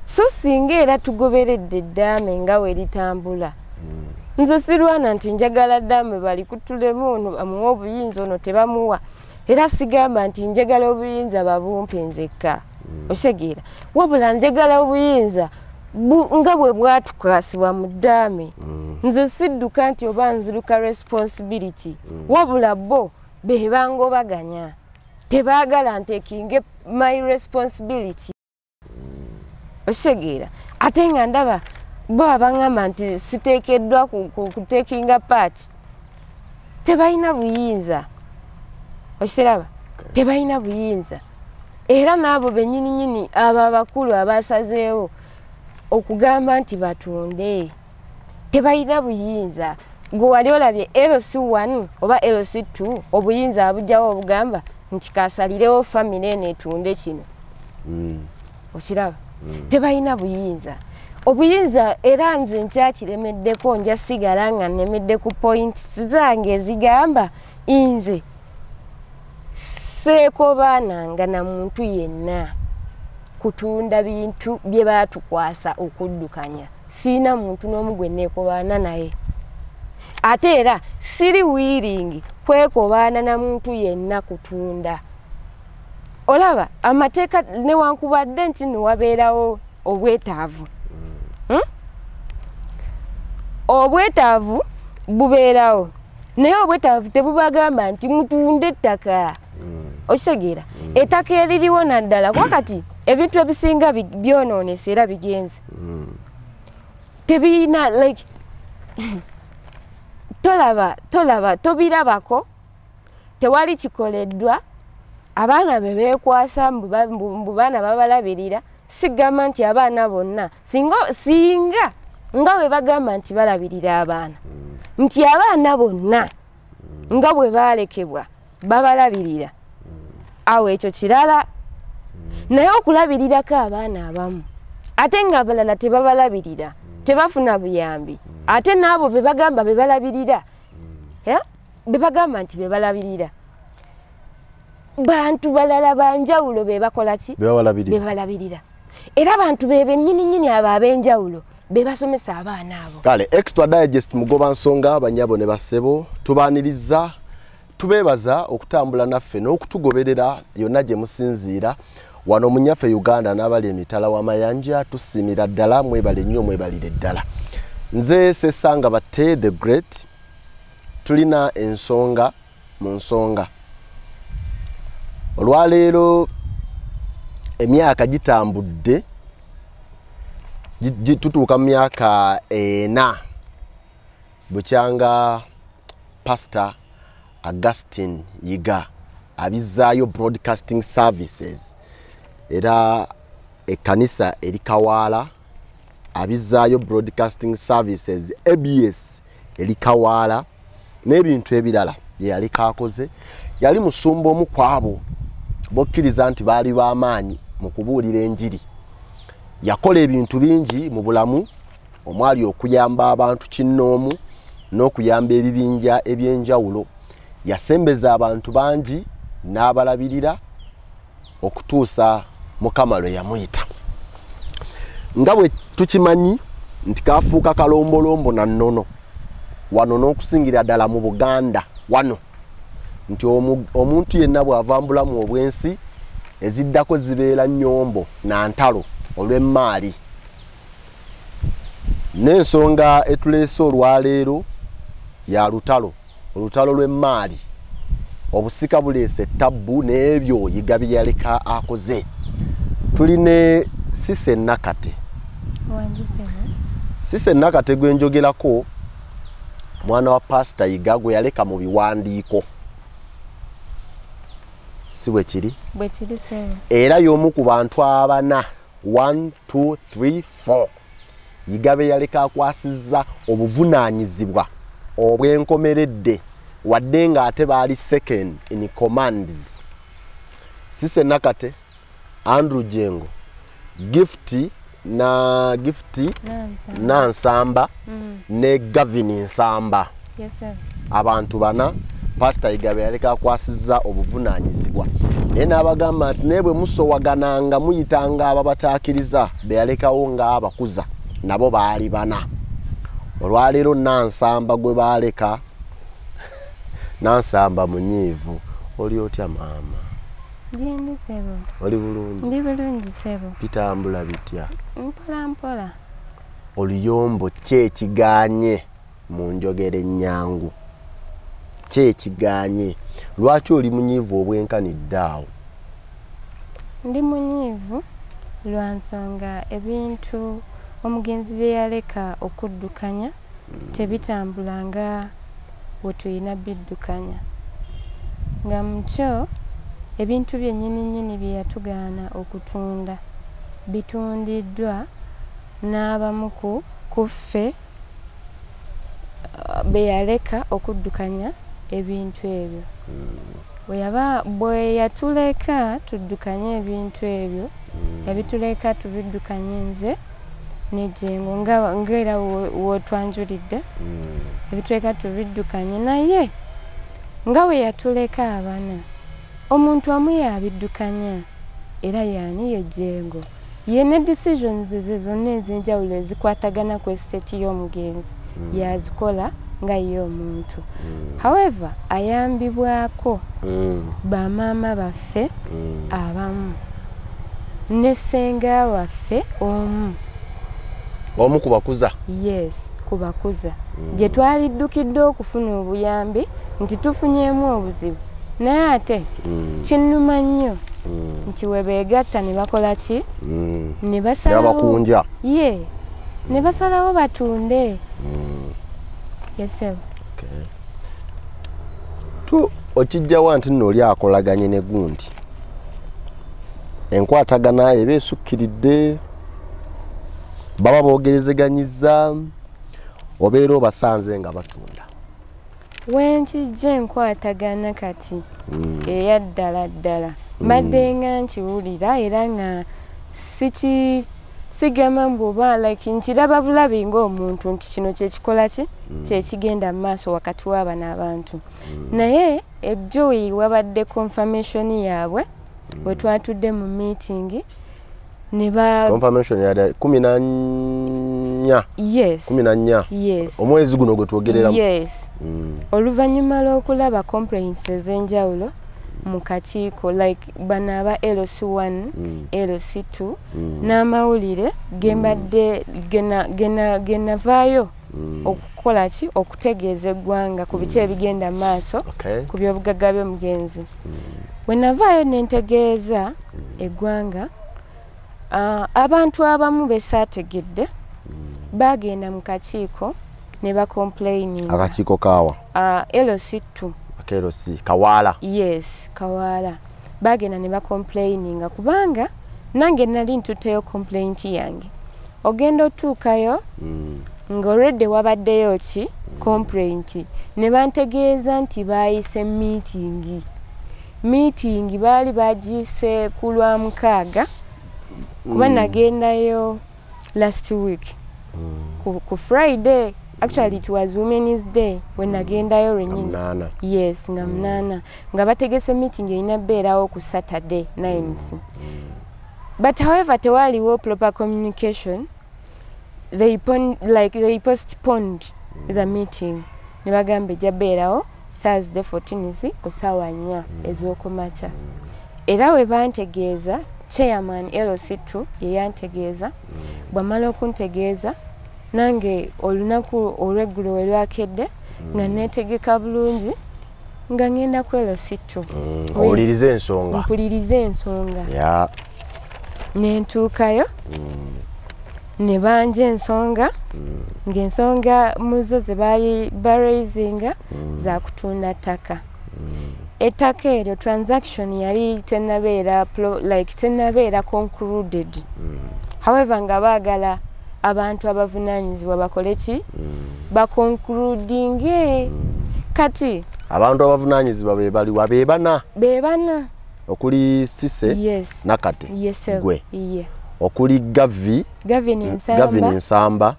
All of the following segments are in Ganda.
So singa era tugoberedde eddaame nga we litambula. Nze sirwana nti njagala ddaame bali kutulemu ono amuwa obuyinza ono tebamuwa. Era sigamba nti njagala obuyinza babumpe nzekka. Osegeera. Wabula njagala obuyinza nga bwe bwatukwasibwa mu ddaame. Nze sidduka nti oba nziruka responsibility. Wabula bo be bangobaganya. Tebaagala ntekinge my responsibility. Osegeera. Ate nga ndaba bo abangamba nti siteekeddwa kutekinga part. Tebalina buyinza. Okiraba? Tebalina buyinza. Era n'abo bennyini abo abakulu abasazeewo okugamba nti batunde. Tebalina buyinza. Gwe wali olabye LC1 oba LC2 obuyinza abujjawo obugamba nti kasalirewo family eno etunde kino. Okiraba? Tebalina buyinza. Obuyinza era nze nkyakiremeddeko nja sigala nga nemedde ku points zange ezigamba nze seekobaananga na muntu yenna kutunda bintu bye baatukwasa okuddukanya. Siina muntu n'omu gwe neekobaana naye. Ate era siri willing kwekobaana na muntu yenna kutunda. Olaba amateeka newankubadde nti newabeerawo obwetaavu. Obwetaavu bubeerawo. Naye obwetaavu tebubagamba nti mutunde ettaka. Okitegeera? Ettaka eririwo naddala wakati ebintu ebisinga byonoonese era bigenze. Tebirina like tolaba tobirabako tewali kikoleddwa abaana be beekwasa mbu baana babalabirira. Sigamba nti abaana bonna singa nga bwe bagamba nti balabirira abaana nti abaana bonna nga bwe balekebwa babalabirira awo ekyo kirala. Naye okulabirirako abaana abamu ate nga abalala tebabalabirira tebafuna buyambi ate n'abo be bagamba be balabirira be bagamba nti be balabirira bantu balala banjawulo be bakola ki? Be balabirira. Era abantu be bennyini abo ab'enjawulo be basomesa abaana abo. Kale extra digest mugoba nsonga banyabo ne basebo tubaaniriza tubebaza okutambula naffe n'okutugoberera yonna gye musinziira wano munyaffe Uganda n'abali emitala w'amayanja tusimira ddala mwebale nnyo mwebalire ddala. Nze Sesanga Batte the Great tulina ensonga mu nsonga. Olwaleero emyaka gitambudde tutuuka mu myaka 4 bukyanga Pasita Yiga abizzaayo broadcasting services era ekkanisa eri Kawaala abizzaayo broadcasting services ABS eri Kawaala n'ebintu ebirala bye yali kakoze. Yali musumba omu kwabo bokkiriza nti baali b'amaanyi mu kubuulira enjiri. Yakola ebintu bingi mu bulamu omwali okuyamba abantu kinnoomu n'okuyamba ebibinja ebyenjawulo. Yasembeza abantu bangi n'abalabirira okutuusa Mukama lwe yamuyita. Nga bwe tukimanyi nti kafuuka kalombolombo na nnono wano n'okusingira ddala mu Buganda wano nti omuntu yenna bw'avambula mu obwensi eziddako zibeera nnyombo na ntalo olw'emmaali. N'ensonga etuleese olwaleero ya lutalo lw'emmaali. Obusika buleese ettabbu n'ebyo Yiga bye yaleka akoze. Tuline Cissy Nakate. Cissy Nakate gwe njogerako mwana wa Pasita Yiga gwe yaleka mu biwandiiko. Si bwe kiri? Bwe kiri sebo. Era y'omu ku bantu abana 1, 2, 3, 4 Yiga be yaleka akwasizza obuvunaanyizibwa obw'enkomeredde wadde nga ate baali second in commands. Cissy Nakate, Andrew Jengo, Gifty Nansamba ne Gavin Nsamba. Yes sir. Abantu bana Pasita Yiga yaleka akwasizza obuvunaanyizibwa naye n'abagamba nti naye bwe musowagananga muyitanga ababataakiriza be yalekawo ng'abakuza nabo baali bana olwaleero Nansamba gwe baaleka Nansamba munyiivu oli otya maama Ndi sebo oli bulungi ndi bulungi sebo bitambula bitya mpola mpola oluyombo kyekiganye mu njogera ennyangu kyekiganye lwaki oli munyiivu obwenkanidde awo ndi munyiivu lwa nsonga ebintu omugenzi bye yaleka okuddukanya tebitambula nga bwe tulina biddukanya nga mukyo ebintu byennyini bye yatugaana okutunda bitundiddwa n'abamu ku ffe be yaleka okuddukanya ebintu ebyo bwe yatuleka tuddukanye ebintu ebyo yabituleka tubiddukanye nze n'ejjengo ng'era wotwanjulidde ebituleka tubiddukanye naye nga we yatuleka abana omuntu omu yabiddukanya era yaani y'ejjengo yene decisions ze zonna ez'enjawulo ezikwatagana ku estate y'omugenzi yazikola nga ye omuntu however ayambibwako bamaama baffe abamu ne ssenga waffe omu kubakuza yes kubakuza gye twaliddukidde okufuna obuyambi nti tufunyeemu obuzibu naye ate kinnuma nnyo nti we beegatta ne bakola ki ne basalawo ye ne basalawo batunde yesebo tu okijjawa nti nno oli akolaganye ne gundi enkwatagana eba esukkiridde baba boogerezeganyizza obeera obasanze nga batunda wenkijja enkwatagana kati eya ddala ddala mbadde nga nkiwulira era nga sigamba mbuba like nkiraba bulabi ng'omuntu nti kino kyekikola ki kyekigenda mu maaso wakati w'abana abantu naye ejjoyi wabadde confirmation yaabwe bwe twatudde mu meeting confirmation ya 14 yes 14 yes omwezi guno gwe twogerera yes oluvannyuma lw'okulaba complaints ez'enjawulo mu kakiiko like bano aba LC1 LC2 n'amawulire gembadde genavaayo okukola ki okutegeeza eggwanga ku biki ebigenda mu maaso ku by'obugagga by'omugenzi bwe navaayo nentegeeza eggwanga abantu abamu besaategedde bagenda mu kakiiko ne bacomplaining akakiiko kaawa LC2 LC Kawaala yes Kawaala bagenda ne bacomplaininga kubanga nange nali ntuteyo complaint yange ogenda otuukayo nga already wabaddeyo ki complaint ne bantegeeza nti baayise meeting baali bagiise ku Lwamukaaga kuba nagendayo last week ku Friday actually it was Women's Day when nagendayo renyini yes nga mnana nga bategese meeting erina beerawo ku Saturday 9th but however tewaliwo proper communication they postponed the meeting ne bagamba ejja beerawo Thursday 14th ku ssaawa 4 ez'okumakya era we bantegeeza chairman LC2 ye yantegeeza bwamala okuntegeeza nange olunaku olweggulo we lwakedde nga neetegeka bulungi nga ngenda ku LC2 mpulirize ensonga nentuukayo ne banja ensonga ng'ensonga muzo ze baali baraisinga za kutunda ttaka ettaka eryo transaction yali tenabeera concluded however nga baagala abantu abavunaanyizibwa bakole ki bakonkludinge kati abantu abavunaanyizibwa bebaliwa bebana okuli Sise yes Nakate yes gwe iye okuli Gavin Nsamba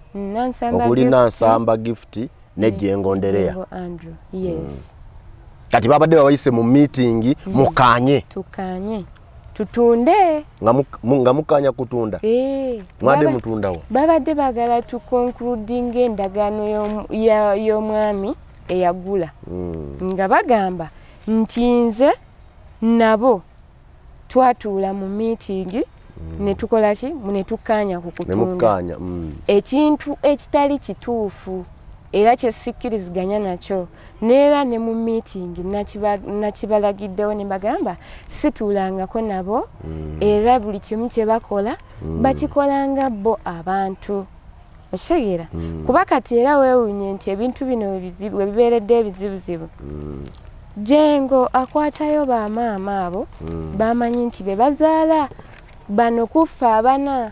okuli Nansamba Gift ne Jengo Nderea Andrew yes kati babadde bawayise mu meeting mukanye tukanye tutunde nga mukanya kutunda mwade mutundawo babadde bagala tu concluding endagaano y'omwami eyagula nga bagamba nti nze nabo twatuula mu meeting ne tukola ki ne tukanya ku kutunda ekintu ekitali kituufu era kyesikkiriziganya nakyo neera ne mu meeting nakibalagiddewo ne bagamba situulangako nabo era buli kimu kye bakola bakikolanga bo abantu okitegeera kuba kati era weewunye nti ebintu bino webibeeredde ebizibuzibu Jengo akwatayo bamaama abo bamanyi nti be bazaala bano kufa abana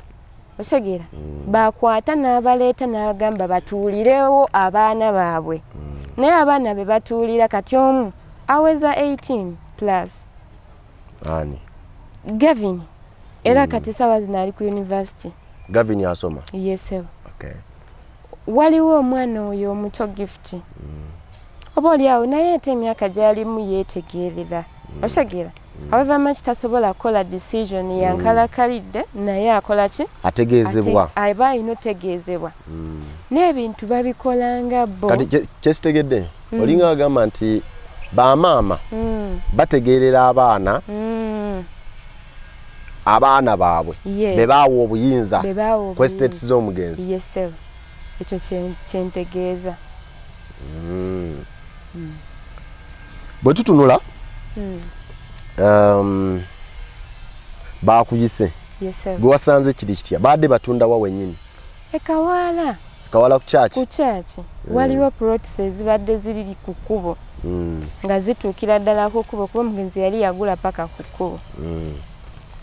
osegera bakwata n'abaleeta n'abagamba batuulirewo abaana baabwe naye abaana be batuulira kati omu aweza 18 plus ani Gavin era kati sawa zino ali ku university Gavin asoma yes sir okay waliwo omwana oyo omuto gift oba oliawo naye ate emyaka gyalimu yeetegeerera osegera however much tasobola kola decision yankalakalidde naye akola ki ategeezebwa aba ino tegeezebwa n'ebintu babikolanga bo kati kyesitegedde olinga agamba nti bamaama bategeerera abaana baabwe be baawa obuyinza ku estates z'omugenzi yes sir ekyo kyentegeeza bwe tutunula bakuyise yes sir gwe wasanze kiri kitya baadde batunda wa wennyini ekawala ku kyaki waliwo plots ezibadde ziri ku kkubo nga zituukira ddala ku kkubo kuba omugenzi yali yagula paka ku kkubo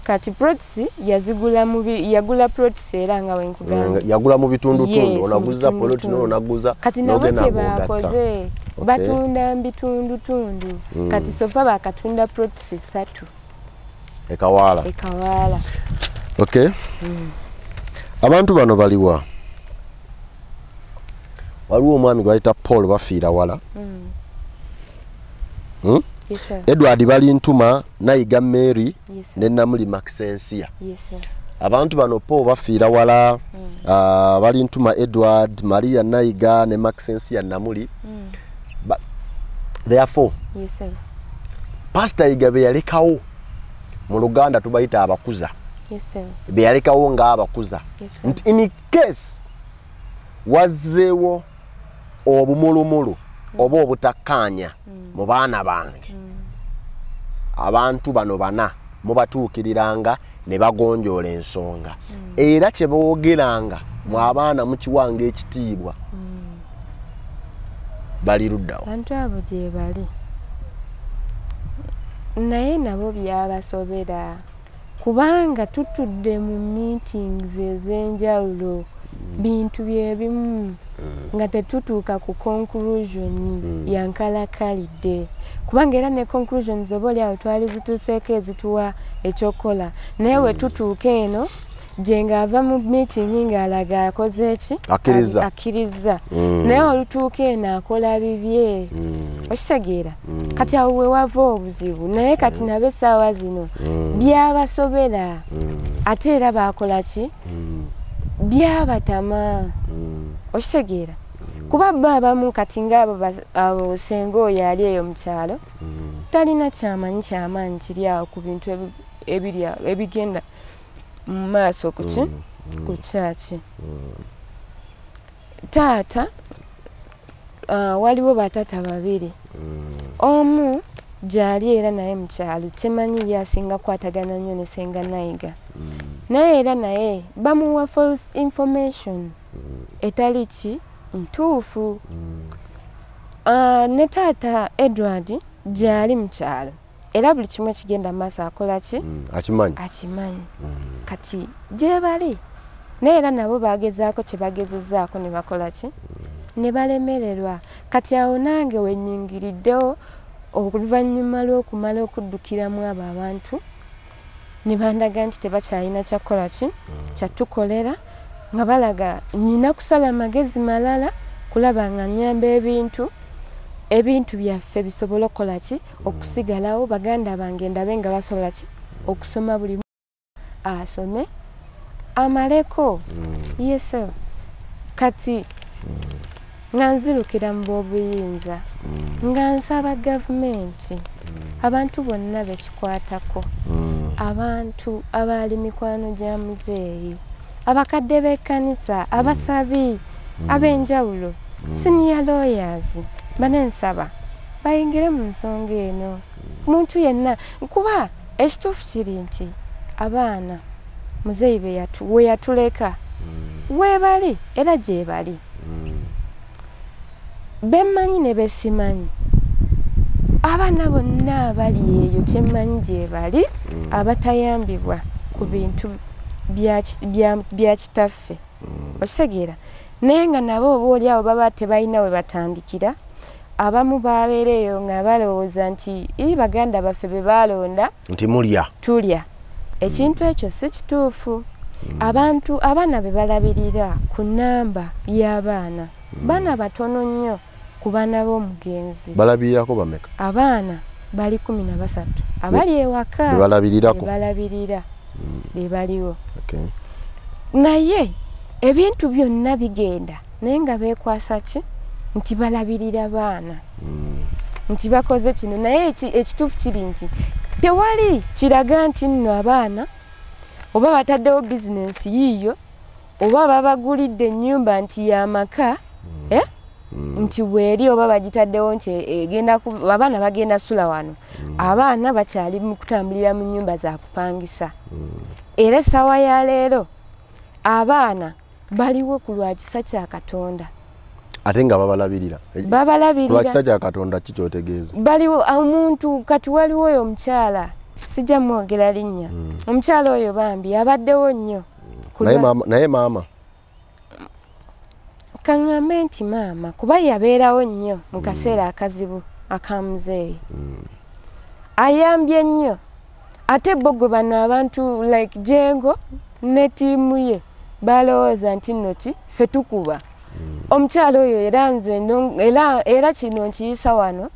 kati plots yagula plots era nga wenkugamba yagula mu bitundutundu onaguza plot n'onaguza kati nabo kye bakoze batunda mbitundutundu kati sofa bakatunda plots 3 ekawala okay abantu bano baliwa waliwo omwami gwayita Paul bafiira wala yes sir Edward Balintuma Nayiga Mary ne Namuli Maxensia yes sir abantu bano Paul bafiira wala Balintuma Edward Maria Nayiga ne Maxensia Namuli therefore yes sir Pasita Yiga be yalekawo mu Luganda tubayita abakuza yes sir be yalekawo nga abakuza nti in case wazzeewo obumulumulu oba obutakkaanya mu baana bange abantu bano bana mubatuukiriranga ne bagonjoola ensonga era kye boogeranga mu abaana mukiwanga ekitiibwa bali luddawo bantu abo gye bali naye nabo byabasobera kubanga tutudde mu meetings ez'enjawulo bintu byebimu nga tetutuuka ku conclusion yankalakalidde kubanga era ne conclusions oba oliawo twali zituuseeko ezituwa ekyokukola naye we tutuuka eno gye ng'ava mu meeting ng'alaga akoze eki akkiriza naye olutuuka eno akola bibye okitegeera kati awo we wava obuzibu naye kati nabe essaawa zino byabasobera ate era baakola ki byabatama okitegeera kuba bo abamu kati ng'abo senga oyo ali eyo mu kyalo talina kyamaanyi kiri awo ku bintu ebigenda mu maaso ku kyaki taata waliwo bataata babiri omu gyali era naye mu kyalo kyemanyi yasinga kwatagana nnyo ne senga Nayiga naye era naye bamuwa false information etali ki ntuufu ne taata Edward gyali mu kyalo era buli kimu ekigenda maaso akola ki akimanyi kati gye bali naye era nabo bagezaako kye bagezezaako ne bakola ki ne balemererwa kati awo nange wennyingiriddewo oluvannyuma lw'okumala okuddukiramu abo abantu ne bandaga nti tebakyalina kyakukola ki kyatukolera nga balaga nina kusala amagezi malala kulaba nga nnyamba ebintu ebintu byaffe bisobola okukola ki okusigalawo baganda bange ndabe nga basobola ki okusoma buli asome amaleko yeso kati nga nzirukira mu b'obuyinza nga nsaba gavumenti abantu bonna bekikwatako abantu abaali mikwano gya muzeeyi abakadde b'ekkanisa abasabi ab'enjawulo senior lawyers banensaba bayingire mu nsonga eno muntu yenna kuba ekituufu kiri nti abaana muzeeyi we yatuleka weebali era gye bali bemmanyi ne besimanyi abaana bonna abali eyo kyemmanyi gye bali abatayambibwa ku bintu bya kitaffe okitegeera naye nga nabo obaoliawo baba tebalina we batandikira abamu babeera eyo nga balowooza nti baganda baffe be balonda nti mulya tulya ekintu ekyo si kituufu abaana be balabirira ku nnamba y'abaana baana batono nnyo ku baana b'omugenzi balabirirako bameka abaana bali 13 abali ewaka balabirira be baliwo naye ebintu byonna bigenda naye nga beekwasa ki nti balabirira baana nti bakoze kino naye ekituufu kiri nti tewali kiraga nti nno abaana oba bataddewo bizinensi yiiyo oba babagulidde ennyumba nti y'amaka nti bweri oba bagitaddewo nti abaana bagenda sula wano abaana bakyali mu kutambulira mu nnyumba za kupangisa era essaawa ya leero abaana baliwo ku lwa kisa kya Katonda ate nga babalabirira lwa kisa kya Katonda kikyotegeeza baliwo omuntu kati waliwo oyo omukyala sijja mwogera linnya omukyala oyo bambi abaddewo nnyo naye maama kaŋŋambe nti maama kuba yabeerawo nnyo mu kaseera akazibu akamuzeeyi ayambye nnyo ate bo gwe bano abantu like Jengo ne ttiimu ye balowooza nti nno ki ffe tukuba omukyala oyo era nze era kino nkiyisa wano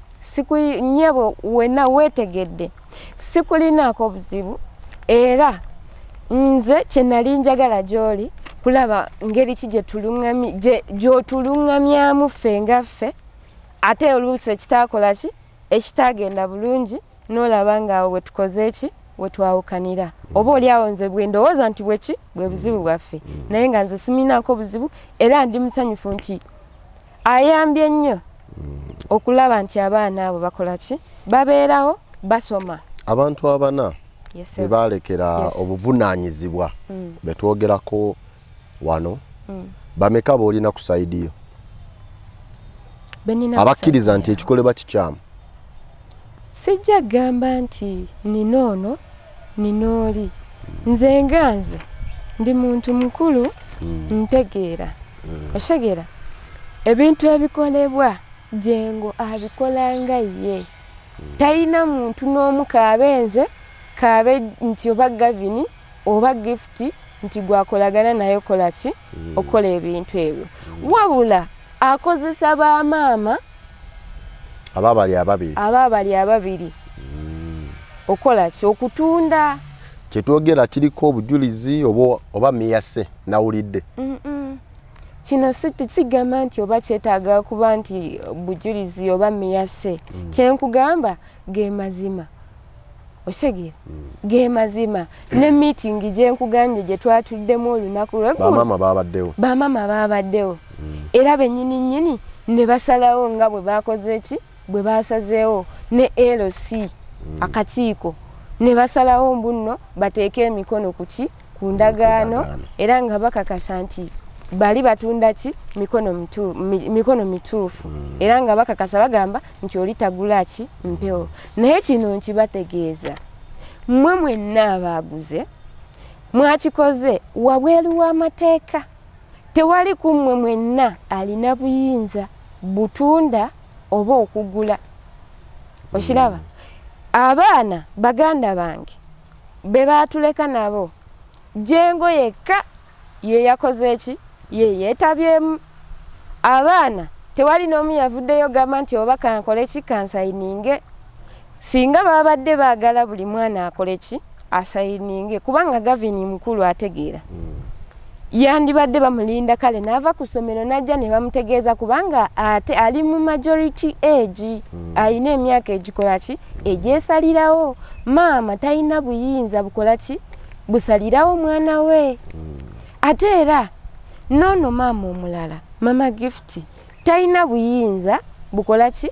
nyebo wenna weetegedde sikulinaako buzibu era nze kye nali njagala gy'oli kulaba ngeri ki gy'otuluŋŋamyamu ffe nga ffe ate oluusi ekitaakola ki ekitaagenda bulungi n'olaba ngaawo we tukoze ki we twawukanira oba oliawo nze bwe ndowooza nti bwe buzibu bwaffe naye nga nze siminaako buzibu era ndi musanyufu nti ayambye nnyo okulaba nti abaana abo bakola ki babeerawo basoma abantu abana be balekera obuvunaanyizibwa betwogerako wano bameka boolina ku saidi yo abakkiriza nti ekikolebwa kikyamu sijja gamba nti ninoono ninooli nze nga nze ndi muntu mukulu ntegeera otegeera ebintu ebikolebwa Jengo abikola nga ye talina muntu n'omu kaabenze kaabe nti oba gavini oba gifti nti gwakolagana naye kola ki okola ebintu ebyo wabula akozesa bamaama ababali ababiri okola ki okutunda kyetwogera kiriko obujulizi oba miyase nawulidde kino sigamba nti oba kyetaaga kuba nti bujulizi oba miyase kyenkugamba ge mazima osegeera ge mazima ne meeting gyenkugambye gye twatuddemu olunaku lw'eggulo bamaama babaddewo era bennyini ne basalawo nga bwe bakoze ki bwe basazeewo ne LC akakiiko ne basalawo mbuno bateeke emikono ku ndagaano era nga bakakasa nti bali batunda ki mikono mituufu era nga bakakasa bagamba nti oli tagula ki mpewo naye kino nkibategeeza mmwe mwenna abaaguze mwakikoze wabweru w'amateeka tewali ku mmwe mwenna alina buyinza butunda oba okugula okiraba abaana baganda bange be baatuleka nabo Jengo yekka ye yakoze ki ye yeetabyemu abaana tewali n'omu yavuddeyo gamba nti oba kankole ki kansayininge singa babadde baagala buli mwana akole ki asayininge kubanga gavini mukulu ategeera yandibadde bamulinda kale n'ava ku ssomero najja ne bamutegeeza kubanga ate ali mu majority age ayina emyaka egikola ki egyesalirawo maama talina buyinza bukola ki busalirawo mwana we ate era noono maama omulala mama Gift talina buyinza bukola ki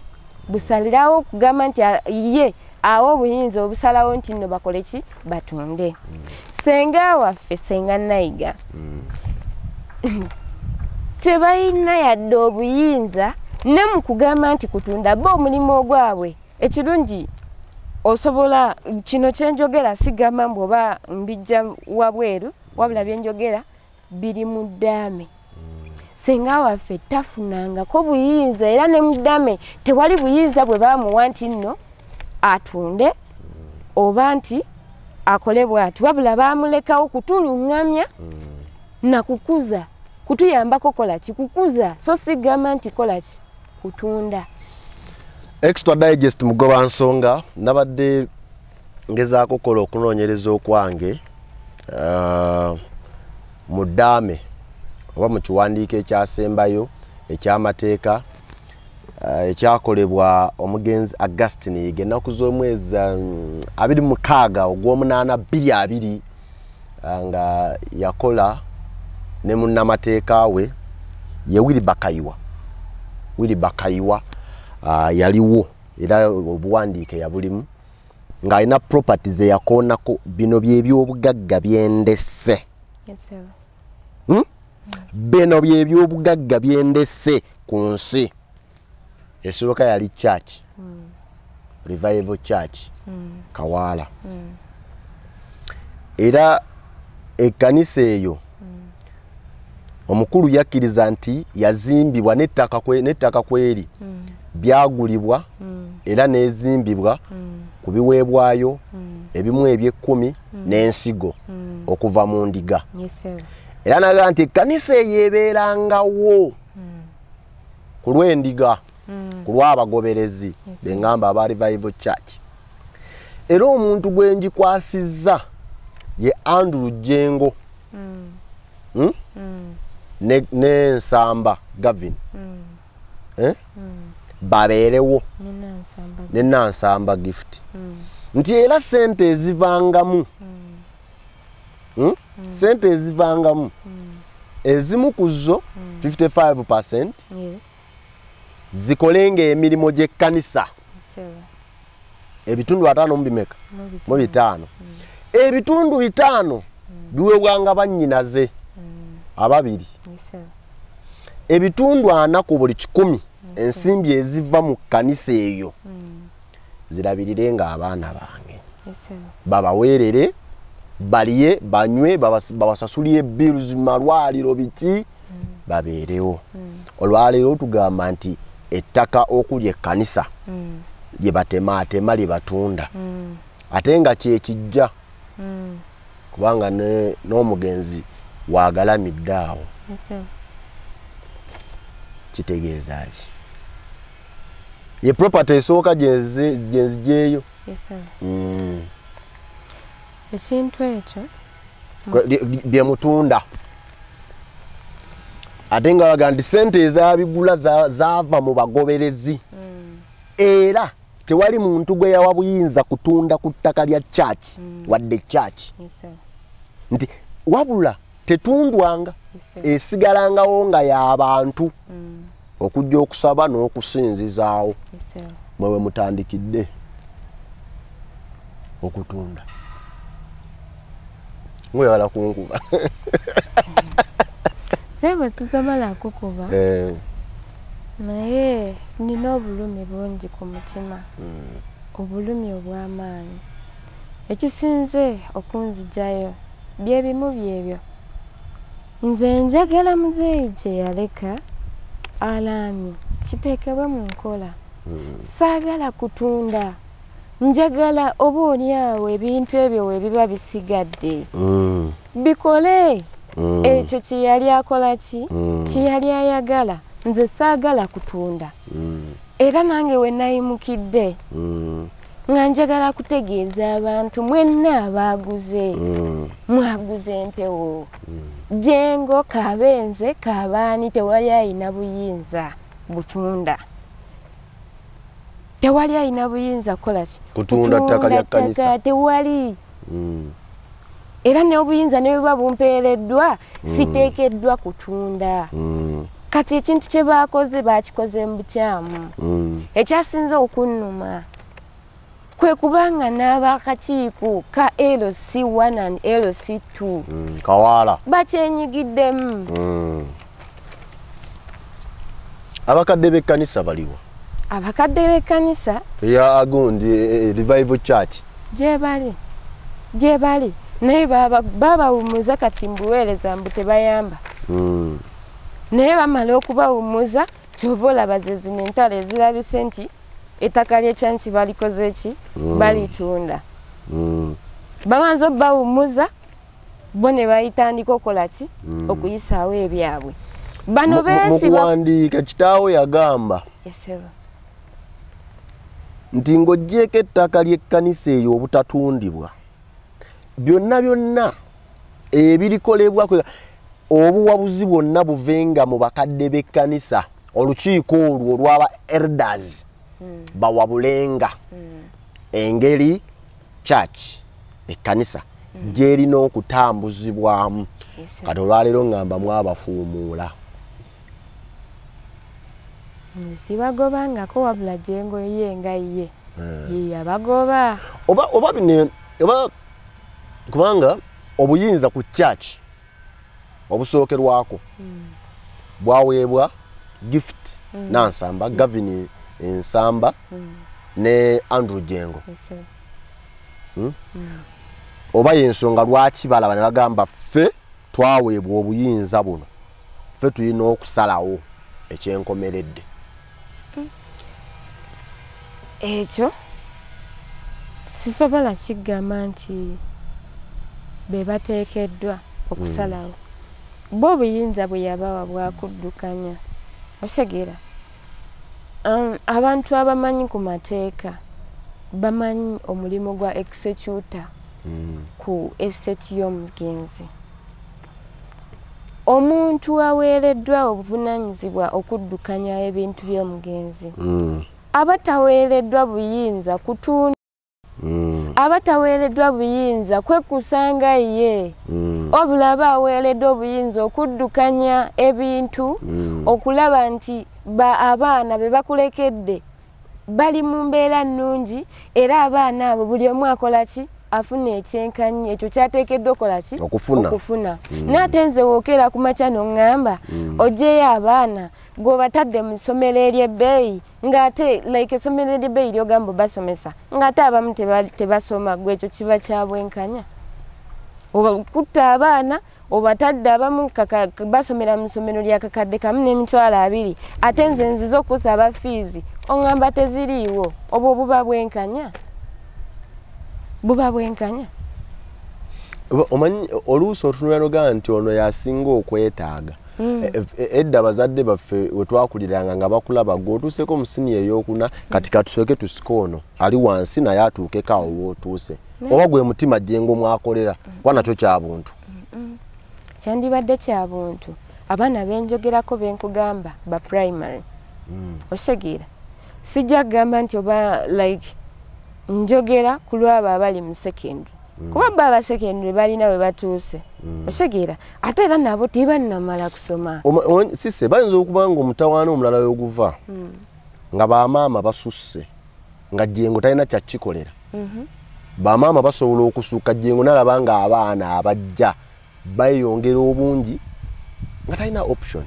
busalirawo kugamba nti ye awo obuyinza obusalawo nti nno bakole ki batunde senga waffe senga Nayiga tebalina yadde obuyinza ne mu kugamba nti kutunda bo omulimu ogwabwe ekirungi osobola kino kyenjogera sigamba mbu oba mbijja wabweru wabula byenjogera biri mu ddaame senga waffe tafunangako buyinza era ne mu ddaame tewali buyinza bwe bamuwa nti nno atunde oba nti akole bw'ati wabula bamulekawo kutulungamya na kukuza kutuyambako kola ki kukuza so sigamba nti kola ki kutunda. Extra Digest mugoba nsonga nabadde ngezaako kola okunoonyereza okwange mu ddaame oba mu kiwandiiko ekyasembayo ekyamateeka ekyakolebwa omugenzi Augustine Yiga ennaku z'omwezi 26 ogw'omunaana 2020 nga yakola ne munnamateeka we ye Willy Bakayiwa yaliwo era obuwandiike yabulimu ng'alina properties eyakoonako bino by'ebyobugagga byendese. Yes, sir. Bino by'ebyobugagga byendese ku nsi esooka yali church Revival Church Kawaala era ekkanisa eyo omukulu yakkiriza nti yazimbibwa n'ettaka kweri byagulibwa era nezimbibwa ku biweebwayo ebimu eby'ekkumi n'ensigo okuva mu ndiga. Era naga nti ekkanisa eyo ebeerangawo ku lw'endiga ku lw'abagoberezi bengamba aba Revival Church. Era omuntu gwe ngikwasizza ye Andrew Jengo ne Nsamba Gavin babeerewo ne Nansamba Gift nti era sente ezivangamu sente ezivangamu ezimu ku zo 55% zikolenga emirimu gy'ekkanisa ebitundu 5 mbimeka mu 5 ebitundu 5 biweebwanga bannyinaze ababiri ebitundu 4 ku buli 100 ensimbi eziva mu kkanisa eyo zirabirirenga abaana bange babaweerere baliye banywe babasasulire bills malwaliro biki babeerewo olwaleero tugamba nti ettaka okuli ekkanisa lye batematema lye batunda ate nga kyekijja kubanga n'omugenzi wagalamidde awo kitegeeza ki ye property esooka gyenzijeeyo ekintu ekyo byemutunda ate nga baga nti sente ezabigula zaava mu bagoberezi era tewali muntu gwe yawa buyinza kutunda ku ttaka lya church wadde church nti wabula tetundwanga esigalangawo nga y'abantu okujja okusaba n'okusinzizaawo mwewe mutandikidde okutunda mweyala kunkuba sebo sisobola kukuba naye nina obulumi bungi ku mutima obulumi obw'amaanyi ekisinze okunzijayo byebimu byebyo nze njagala muzeeyi gye yaleka alaami kiteekebwe mu nkola saagala kutunda njagala oba oliawo ebintu ebyo we biba bisigadde bikole ekyo kye yali akola ki kye yali ayagala nze saagala kutunda era nange we nayimukidde nga njagala kutegeeza abantu mwenna abaaguze mwaguze empewo jengo kabenze kabaani tewali ayina buyinza butunda tewali ayina buyinza kolaki kutunda ttaka lya kkanisa tewali era ne obuyinza ne bwe bumpeereddwa siteekeddwa kutunda kati ekintu kye baakoze baakikoze mu bukyamu ekyasinze okunnuma kwe kubanga n'abakakiiko ka LC1 and LC2 kawaala bakyenyigiddemu abakadde b'ekkanisa baliwo abakadde b'ekkanisa ya agundi revival church gye bali naye babawumuza kati mbuweereza mbu tebayamba naye bamala okubawumuza kyova olaba ze zino entalo ezirabise nti ettaka ly'ekyansi balikoze ki balitunda bamanza obbawumuza bo ne bayitandika okola ki okuyisaawo ebyabwe bano mukuwandiika kitaawe yagamba nti ng'oggyeko ettaka ly'ekkanisa eyo obutatundibwa byonna ebirikolebwa obuwabuzi bwonna buvenga mu bakadde b'ekkanisa olukiiko olwo olw'aba elders bawabulenga engeri church ekkanisa gyerina okutambuzibwamu kati olwaleero ngamba mwabafuumuula sibagobangako wabula jengo ye nga ye yabagoba oba bino oba kubanga obuyinza ku church obusookerwako bwaweebwa gift nansamba Gavin Ensamba ne Andrew Jengo oba yensonga lwaki balaba ne bagamba ffe twaweebwa obuyinza buno ffe tulina okusalawo ekyenkomeredde ekyo sisobola kigamba nti be bateekeddwa okusalawo bo obuyinza bwe yabawa bwakuddukanya osegeera abantu abamanyi ku mateeka bamanyi omulimu gwa executor ku estate y'omugenzi omuntu aweereddwa obuvunaanyizibwa okuddukanya ebintu by'omugenzi abataweereddwa buyinza kutunda abataweereddwa buyinza kwekusanga ye obulaba aweereddwa obuyinza okuddukanya ebintu okulaba nti abaana be bakulekedde bali mu mbeera nnungi era abaana abo buli omu akola ki afuna ekyenkanyi ekyo kyateekeddwa okola ki okufuna n'ate nze wookera ku makya n'oŋŋamba oggyeyo abaana gwebatadde mu ssomero ery'ebbeeyi ng'ate like essomero ery'ebbeeyi lyogamba basomesa ng'ate abamu tebasoma gwe ekyo kiba kya bwenkanya kutta abaana obatadde abamu basomera mu ssomero lya kakadde kamu n'emitwalo 2 ate nze nziza okusaba fiizi oŋŋamba teziriiwo obwo buba bwenkanya omanyi oluusi otunula nogaa nti ono yasinga okwetaaga edda bazadde baffe we twakuliranga nga bakulaba gwe otuuseko mu siniya ey'okuna kati katusooke tusike ono ali wansi naye atuukeko awo w'otuuse oba gwe mutima Jengo mwakolera kuba nakyo kya buntu kyandibadde kya buntu abaana benjogerako benkugamba ba primary osegeera sijja kugamba nti oba like njogera ku lwabo abali mu secondary kuba baba secondary balina we batuuse osegeera ate era nabo tibannamala kusoma sise bayinza okuba nga omutawaana omulala w'oguva nga bamaama basusse nga Jengo talina kyakikolera bamaama basobola okusukka Jengo nalaba nga abaana abajja bayongera obungi nga talina option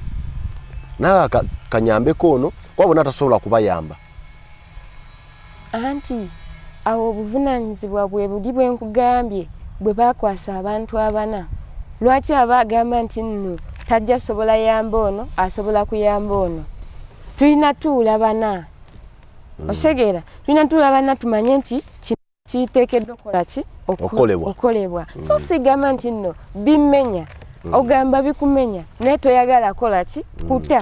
naye kanyambeko ono kuba bonna tasobola kubayamba anti awo obuvunaanyizibwa bwe buli bwe nkugambye bwe bakwasa abantu abana lwaki abagamba nti nno tajja sobola yamba ono asobola kuyamba ono tulina tuula bana osegeera tulina tuula bana tumanye nti kiteekeddwa okola ki okolebwa so sigamba nti nno bimmenya ogamba bikumenya naye toyagala kola ki kuta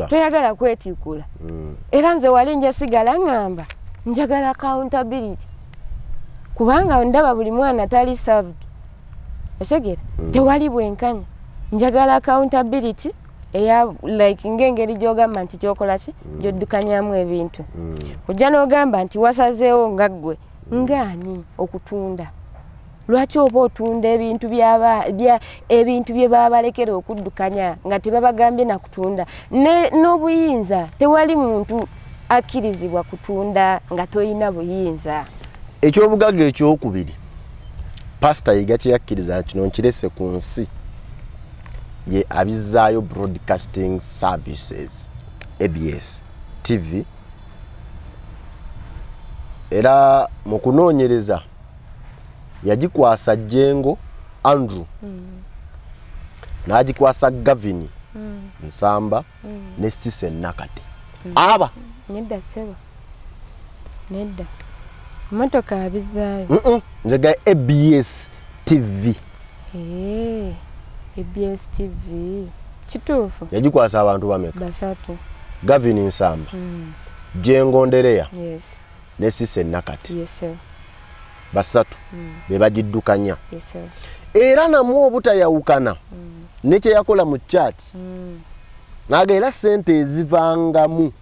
toyagala kwetikkula era nze wali njasigala ngamba njagala accountability kubanga ndaba buli mwana tali served osegera tewali bwenkanya njagala accountability eya like ngengeri gyogamba nti gyokola ki gyoddukanyamu ebintu ojja n'ogamba nti wasazeewo nga ggwe ngaani okutunda lwaki oba otunda ebintu ebintu bye babalekera okuddukanya nga tebabagambye nakutunda n'obuyinza tewali muntu akkirizibwa kutunda nga toyina buyinza ekyobugagga ekyokubiri Pasita Yiga kye yakkiriza kino nkirese ku nsi ye abizaayo broadcasting services ABS TV era mu kunoonyereza yagikwasa Jengo Andrew n'agikwasa Gavini Nsamba ne Cissy Nakate aba nedda sebo nedda motoka abizaayo nzega ABS TV ABS TV kituufu yagikwasa abantu bameka basatu Gavini Nsamba Jengo Ndereya yes ne Cissy Nakate yes sir basatu be bagiddukanya yes sir era namwo obutayawukana nekye yakola mu chat nageera sente ezivangamu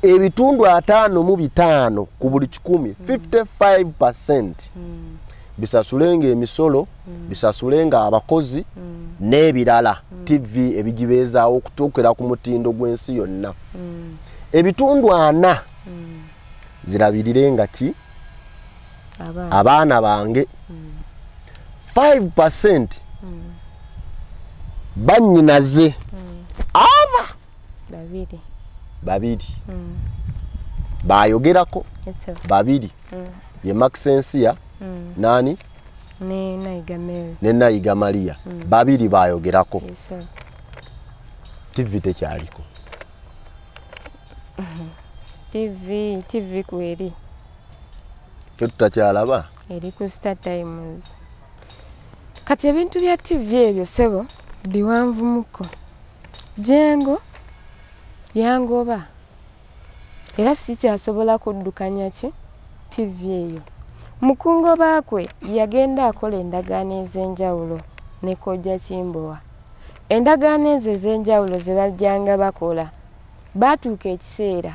ebitundu 5 ku buli 100 55% bisasulenga emisolo bisasulenga abakozi n'ebirala TV ebigibeezaawo okutuukira ku mutindo gw'ensi yonna ebitundu 4 zirabirirenga ki abaana bange 5% bannyinaze aba babiri bayogerako babiri ye Maxensia nani ne Nayiga Maria babiri bayogerako TV tekyaliko TV kweri tutakyalaba eri ku Star Times kati ebintu bya TV ebyo sebo biwanvumuko Jengo yangoba era sikyasobola kuddukanya ki TV eyo mukungo baakwe yagenda akola endagaano ez'enjawulo ne Kojja Kimbowa endagaano ezo ez'enjawulo ze bajjanga bakola baatuuka ekiseera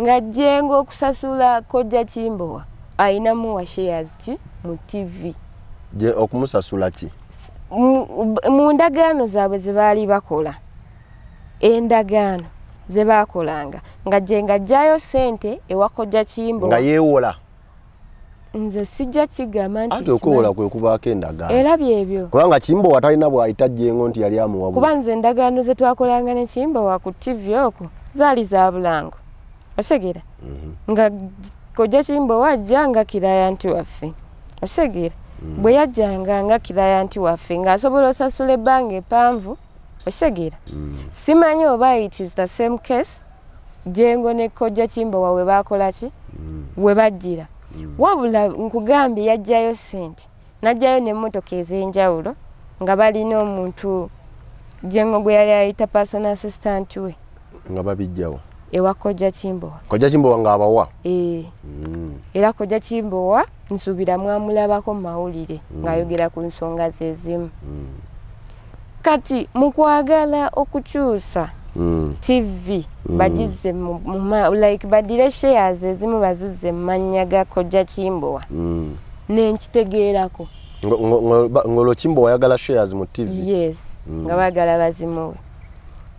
nga Jengo okusasula Kojja Kimbowa ayinamu wa shares ki mu TV okumusasula ki mu ndagaano zaabwe ze baali bakola endagaano ze baakolanga nga Jengo ajjayo sente ewa Kojja Kimbowa nga yeewola nze sijja kigamba nti ate okuwola kwe kubaako endagaano era byebyo kubanga Kimbowa talina bw'ayita Jengo nti yali amuwa kuba nze endagaano ze twakolanga ne Kimbowa ku TV okwo zaali za bulango osegera nga Kojja Kimbowa ajja nga kirayanti waffe osegera bwe yajjanga nga kirayanti waffe ng'asobola osasula ebbanga epanvu osegera simanyi oba it is the same case Jengo ne Kojja Kimbowa we baakola ki we bajjira wabula nkugambye yajjayo sente najjayo n'emmotoka ez'enjawulo nga balina omuntu Jengo gwe yali ayita personal assistant we nga babijjawo ewa Kojja Kimbowa nga abawa era Kojja Kimbowa nsuubira mwamulabako mu mawulire ng'ayogera ku nsonga ze zimu kati mu kwagala okukyusa TV bagize like badire shares ezimu bazizze mu mannya ga Kojja Kimbowa nenkitegeerako ngolo Kimbowa yagala shares mu TV yes nga bagala bazimuwe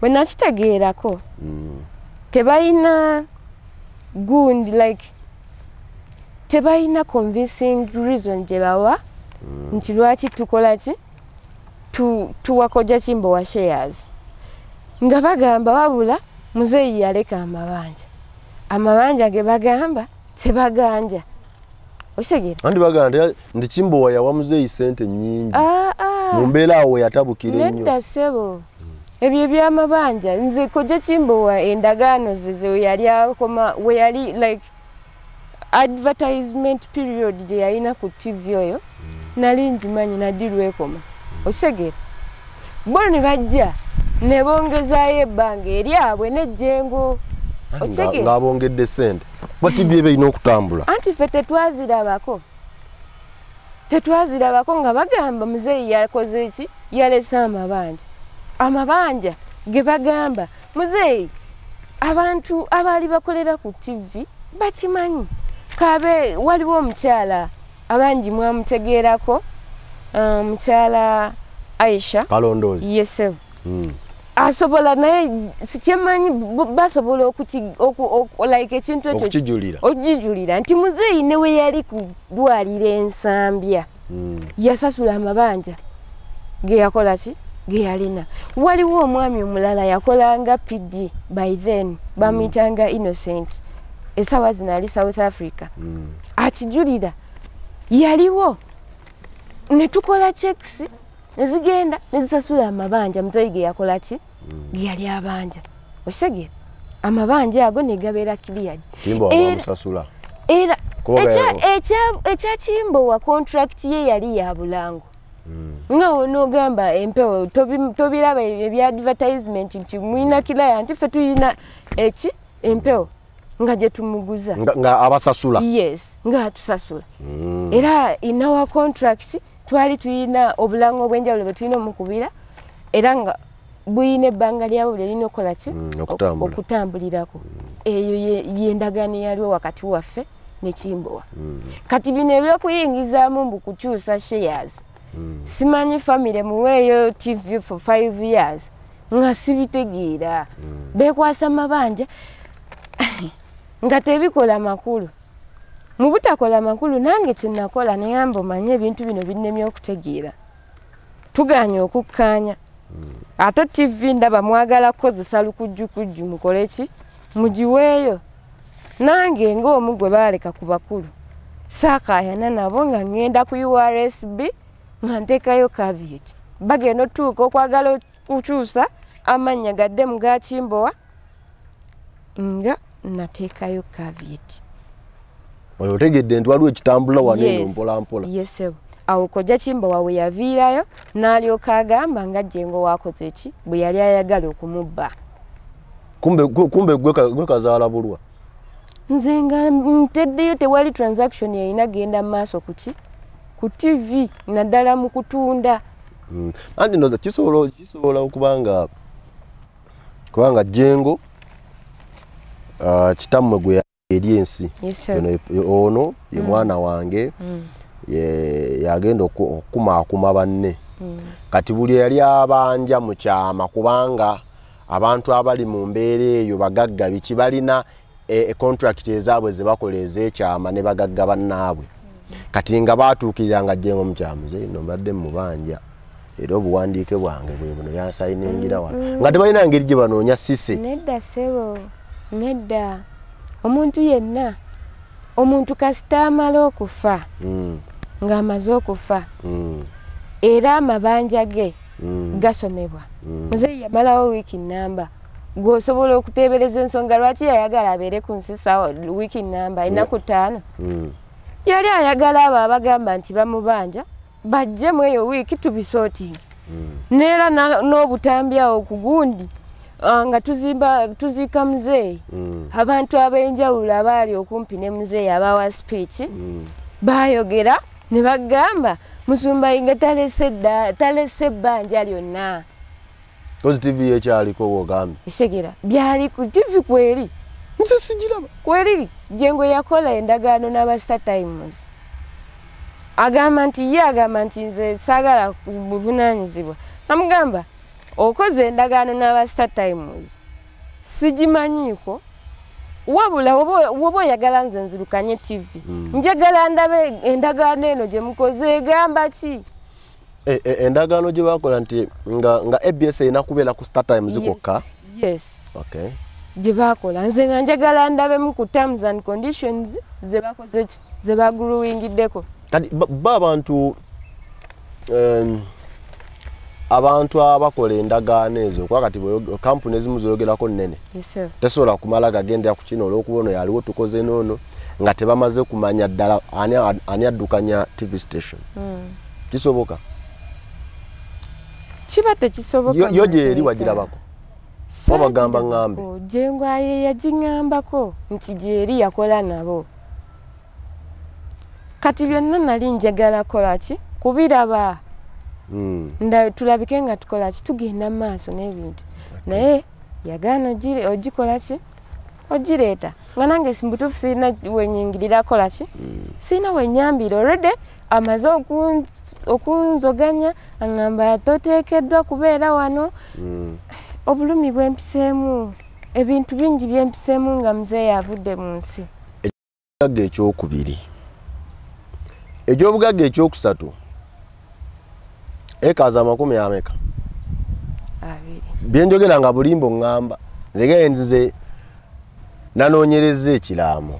bwe nakitegeerako tebalina good like tebalina convincing reason gye bawa nti lwaki tukola ki tuwa Kojja Kimbowa shares nga bagamba wabula muzeeyi yaleka amabanja ge bagamba tebaganja osegera andi baganda ndi Kimbowa yawa muzeeyi sente nyingi mu mbeera awo yatabukira nnyo nedda sebo ebyo ebyamabanja nze Kojja Kimbowa endagaano ze yali akoma we yali like advertisement period gye yalina ku TV oyo nali njimanyi nadirwekoma osegera bo ne bajja ne bongezaayo ebbanga eryabwe n'ejjengo osegera ng'abongedde ssente kuba TV ebe erina okutambula anti ffe tetwazirabako nga bagamba muzeeyi yakoze eki yalese amabanja ge bagamba muzeeyi abantu abaali bakolera ku TV bakimanyi kabe waliwo omukyala abangi mwamutegeerako mukyala Aisha Kalondozi yesebo asobola naye sikyemanyi basobola like ekintu ekyo okijulira nti muzeeyi ne we yali kudwalira ensambya yasasula amabanja ge yakola ki ge yalina waliwo omwami omulala yakolanga PD by then bamuyitanga Innocent esawa zino ali South Africa akijulira yaliwo ne tukola checks nezigenda nezisasula amabanja muzeeyi ge yakola ki ge yali abanja osegera amabanja ago ne gabeera cleared era ekyakimbo wa contract ye yali ya bulango nga onogamba empewo tobiraba ebya advertisement nti mwina client ffe tuyina eki empewo nga gye tumuguza nga abasasula yes nga tusasula era in our contract twali tuyina obulango bw'enjawulo bwe tulina omukubira era nga buyina ebbanga lyabwe lye lina okukola ki okutambulirako eyo yendagaano yaliwo wakati waffe ne Kimbowa kati bino ebyokuyingizaamu mbu kukyusa shares simanyi family muweeyo TV for 5 years nga sibitegeera bekwasa mabanja nga tebikola makulu mu butakola makulu nange kyenakola neyamba omanye ebintu bino binnemye okutegeera tuganye okukkaanya ate TV ndaba mwagala kukozesa lukujjukujju mukole ki mugiweeyo nange ng'omu gwe baaleka ku bakulu saakaayana nabo nga ngenda ku URSB nga nteekayo caveat bagenda otuuka okwagala okukyusa amannya gadde mu ga Kimbowa nga nateekayo caveat otegedde nti waliwo ekitambula wano eno mpola mpola yesebo awo kojja Kimbowa we yaviirayo n'alyoka agamba nga Jjengo waakoze eki bwe yali ayagala okumubba kumbe gwe kazaala bulwa nze nga nteddeyo tewali transaction yayina genda mu maaso kuki ku TV naddala mu kutunda anti ndoza kisobola okubanga Jjengo kitammwe gwe eri ensi ono ye mwana wange yagenda okukumaakuma banne kati buli yali abanja mu kyama kubanga abantu abali mu mbeera eyo bagagga biki balina contract ezaabwe ze bakola ez'ekyama ne bagagga bannaabwe kati nga baatuukiriranga Jjengo mu kyama ze no mbadde mu banja era obuwandiike bwange bwe buno yansayiningira wano nga tebalina ngeri gye banoonya Cissy nedda sebo nedda omuntu yenna omuntu kasita amala okufa ng'amaze okufa era amabanja ge gasomebwa muzeeyi yamalawo wiiki nnamba gw'osobola okuteebereza ensonga lwaki yayagala abeere ku nsi sawa wiiki nnamba ennaku 5 yali ayagala abo abagamba nti bamubanja bajjemu eyo wiiki tubisootingi neera n'obutambyawo ku gundi nga tuziika muzeeyi abantu ab'enjawulo abaali okumpi ne muzeeyi abawa speech baayogera ne bagamba Musumba Yiga talese ebbanja lyonna kozi TV ekyaliko wogambye esegera byali ku TV kweri nze sigiraba kweri Jjengo yakola endagaano n'aba Star Times agamba nti nze saagala buvunaanyizibwa amugamba okoze endagaano n'aba Star Times sigimanyiiko wabula woba oyagala nze nzirukanye TV njagala ndabe endagaano eno gye mukoze egamba ki endagaano gye bakola nti nga ABS erina kubeera ku Star Times kokka yes okay gye bakola nze nga njagala ndabemu ku terms and conditions ze bakoze ki ze baguruwingiddeko kati abantu abakola endagaano ezo kwa kati kampuni ezimu zoyogerako nnene tesobola kumala gagendera ku kino olw'okuba ono yaliwo tukoze noono nga tebamaze kumanya ddala ani addukanya TV station kisoboka kiba tekisoboka yo gye eri wagirabako wabagamba ngambe yekyaaye yagingambako nti gye eri yakola nabo kati byonna nali njagala kolaki kubiraba tulabike nga tukolaki tugenda maaso n'ebintu naye yagaana ogikolaki ogireeta nga nange simbutuufu sirina wenyingirira kolaki sirina wenyambira already amaze okunzoganya aŋŋamba toteekeddwa kubeera wano obulumi bwempiseemu ebintu bingi byempiseemu nga muzeeyi avudde mu nsi ekyobugagga ekyokubiri ekyobugagga ekyokusatu ekaaza 10 ameka byenjogera nga bulimbo ŋŋamba nze nanoonyereza ekiraamo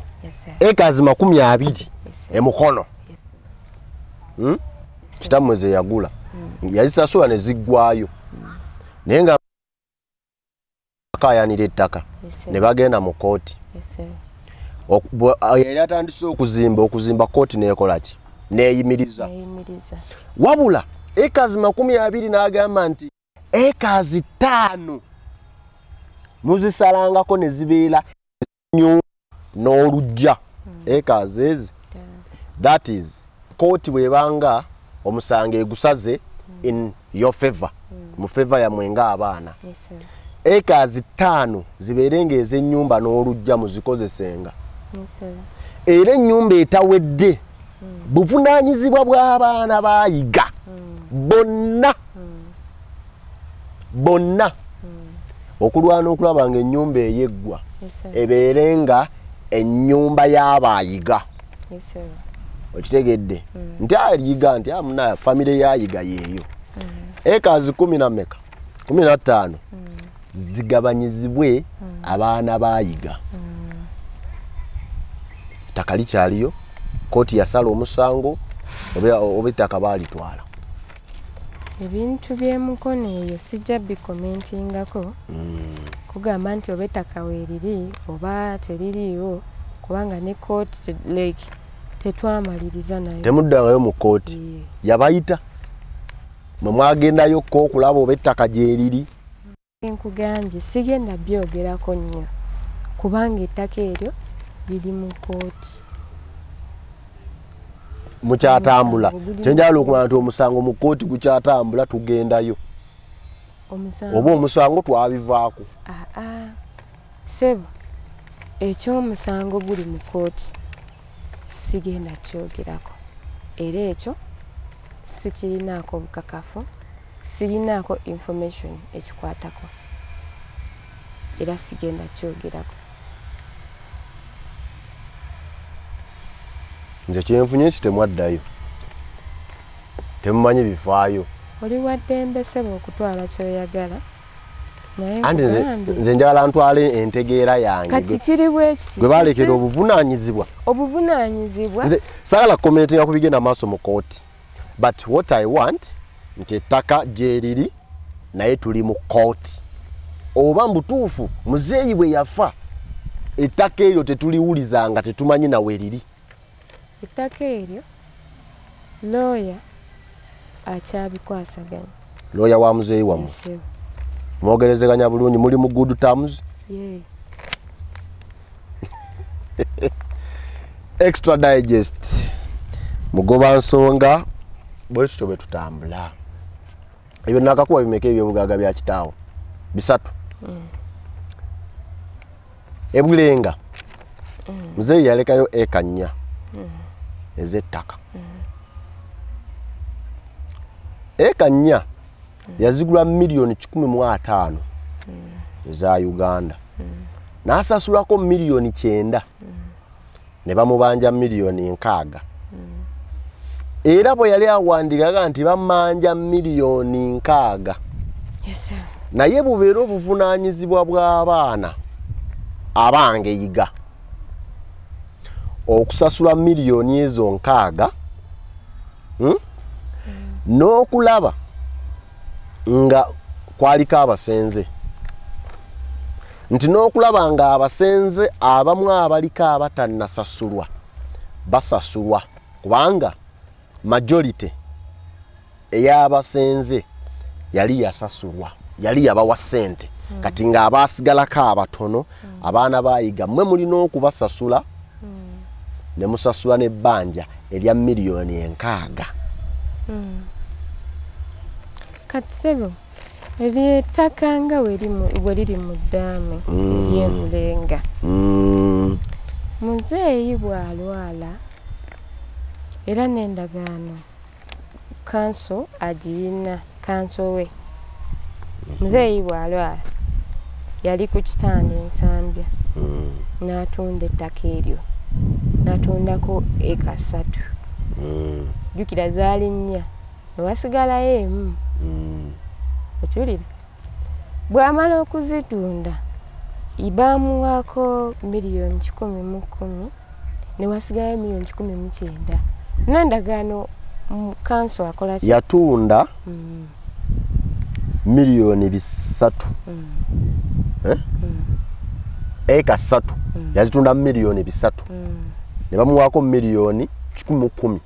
ekaazi 20 emukono kitammwe ze yagula yazisasula ne ziggwayo naye nga akayanira ettaka ne bagenda mu kooti yali atandise okuzimba kooti neekolaki neeyimiriza wabula ekaazi 20 n'agamba nti ekaazi 5 muzisalangako ne zibeera nyumba n'olujja ekaazi ezi that is kooti bwebanga omusango egusaze in your favor mu favor ya mwenga abaana ekaazi 5 zibeerenga ez'ennyumba n'olujja muzikozesenga era ennyumba etawedde buvunaanyizibwa bw'abaana bayiga bonna okulwana okulaba nga ennyumba eyeggwa ebeerenga ennyumba y'abayiga okitegedde nti ayiga nti amuna famire yayiga yeeyo ekaazi 15 zigabanyizibwe abaana bayiga ettaka likyaliyo kooti yasala omusango oba ettaka baalitwala ebintu by'emukono eyo sijja bikomentingako kugamba nti oba ettaka weeriri oba teririiwo kubanga ne kooti like tetwamaliriza nayo temuddangayo mu kooti yabayita mwe mwagendayo ko okulaba oba ettaka gyeriri nkugambye sigenda byogerako nnyo kubanga ettaka eryo liri mu kooti mukyatambula kyenjala okumanya nti omusango mu kooti gukyatambula tugendayo oba omusango twabivaako sebo ekyomusango guli mu kooti sigenda kyogerako era ekyo sikirinaako bukakafu sirinaako information ekikwatako era sigenda kyogerako nze kyenfunye nti temwaddayo temumanyi bifaayo oli waddembe sebo okutwala kyoyagala anti nze njagala ntwale entegeera yange kati kiri bwekiti gwe balekera obuvunaanyizibwa nze sagala commentinga ku bigenda maaso mu kooti but what I want nti ettaka gyeriri naye tuli mu kooti oba mbutuufu muzeeyi bwe yafa ettaka eryo tetuliwulizanga tetumanyi nawe riri ettaka eryo looya akyabikwasaganya looya wa muzeeyi wammwe mwogerezeganya bulungi muli mu good terms extra digest mugoba nsonga bwe tutyo bwe tutambula ebyo nakakuwa bimeka eby'obugagga bya kitaawo 3 ebulenga muzeeyi yalekayo eka 4 ez'ettaka eka 4 yazigula $1,500,000 eza Uganda n'asasulako $9,000,000 ne bamubanja $6,000,000 era bwe yali awandiikaga nti bamanja $6,000,000 naye bubeera obuvunaanyizibwa bw'abaana abange yiga okusasula $6,000,000 ezo 6 n'okulaba nga kwaliko abasenze nti n'okulaba nga abasenze abamu abaliko abatannasasulwa basasulwa kubanga majority eyabasenze yali yasasulwa yali yabawa ssente kati nga abasigalako abatono abaana bayiga mmwe mulina okubasasula ne musasula n'ebbanja erya miliyoni 6. Kati sebo ery'ettaka nga bwe liri mu ddaame ly'ebulenga muzeeyi bw'alwala era n'endagaano kanso agirina kanso we muzeeyi bw'alwala yali ku kitanda ensambya n'atunda ettaka eryo n'atundako eka 3 jjukira zaali 4 newasigalayo emu okiwulira bw'amala okuzitunda baamuwaako miliyoni 110 newasigalayo miliyoni 19 n'endagaano kanso akola ki yatunda miliyoni 3 eka 3 yazitunda miliyoni 3 ne bamuwaako miliyoni 10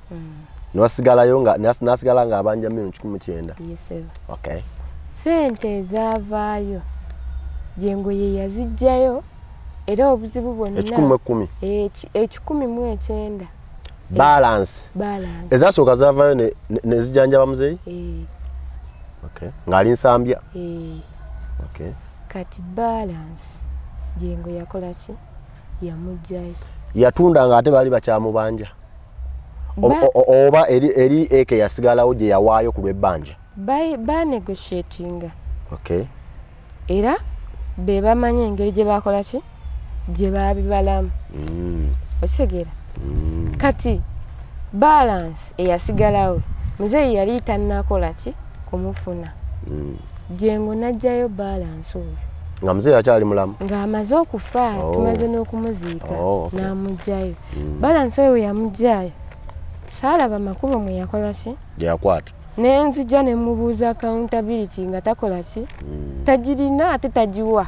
newasigalayo nga nasigala nga abanja miliyoni 19. Yes, okay. Sente ezaavaayo jengo ye yazijjayo era obuzibu bwonna 10,19 balance ezasooka zaavaayo nezijjanjaba muzeeyi okay. Ng'ali nsambya okay. Kati balance jengo yakola ki yamujjayo yatunda nga ate baali bakyamubanja oba eri eke yasigalawo gye yawaayo ku lw'ebbanja banegotiatinga okay. Era be bamanyi engeri gye bakola ki gye babibalamu okitegeera kati balance eyasigalawo muzeeyi yali tannakola ki kumufuna jengo najjayo balance oyo nga muzeeyi akyali mulamu ng'amaze okufa tumaze n'okumuziika n'amugjayo balance oyo yamugjayo saalaba makubo mwe yakola ki gye yakwata nenzija ne mubuuza accountability nga takola ki tagirina ate tagiwa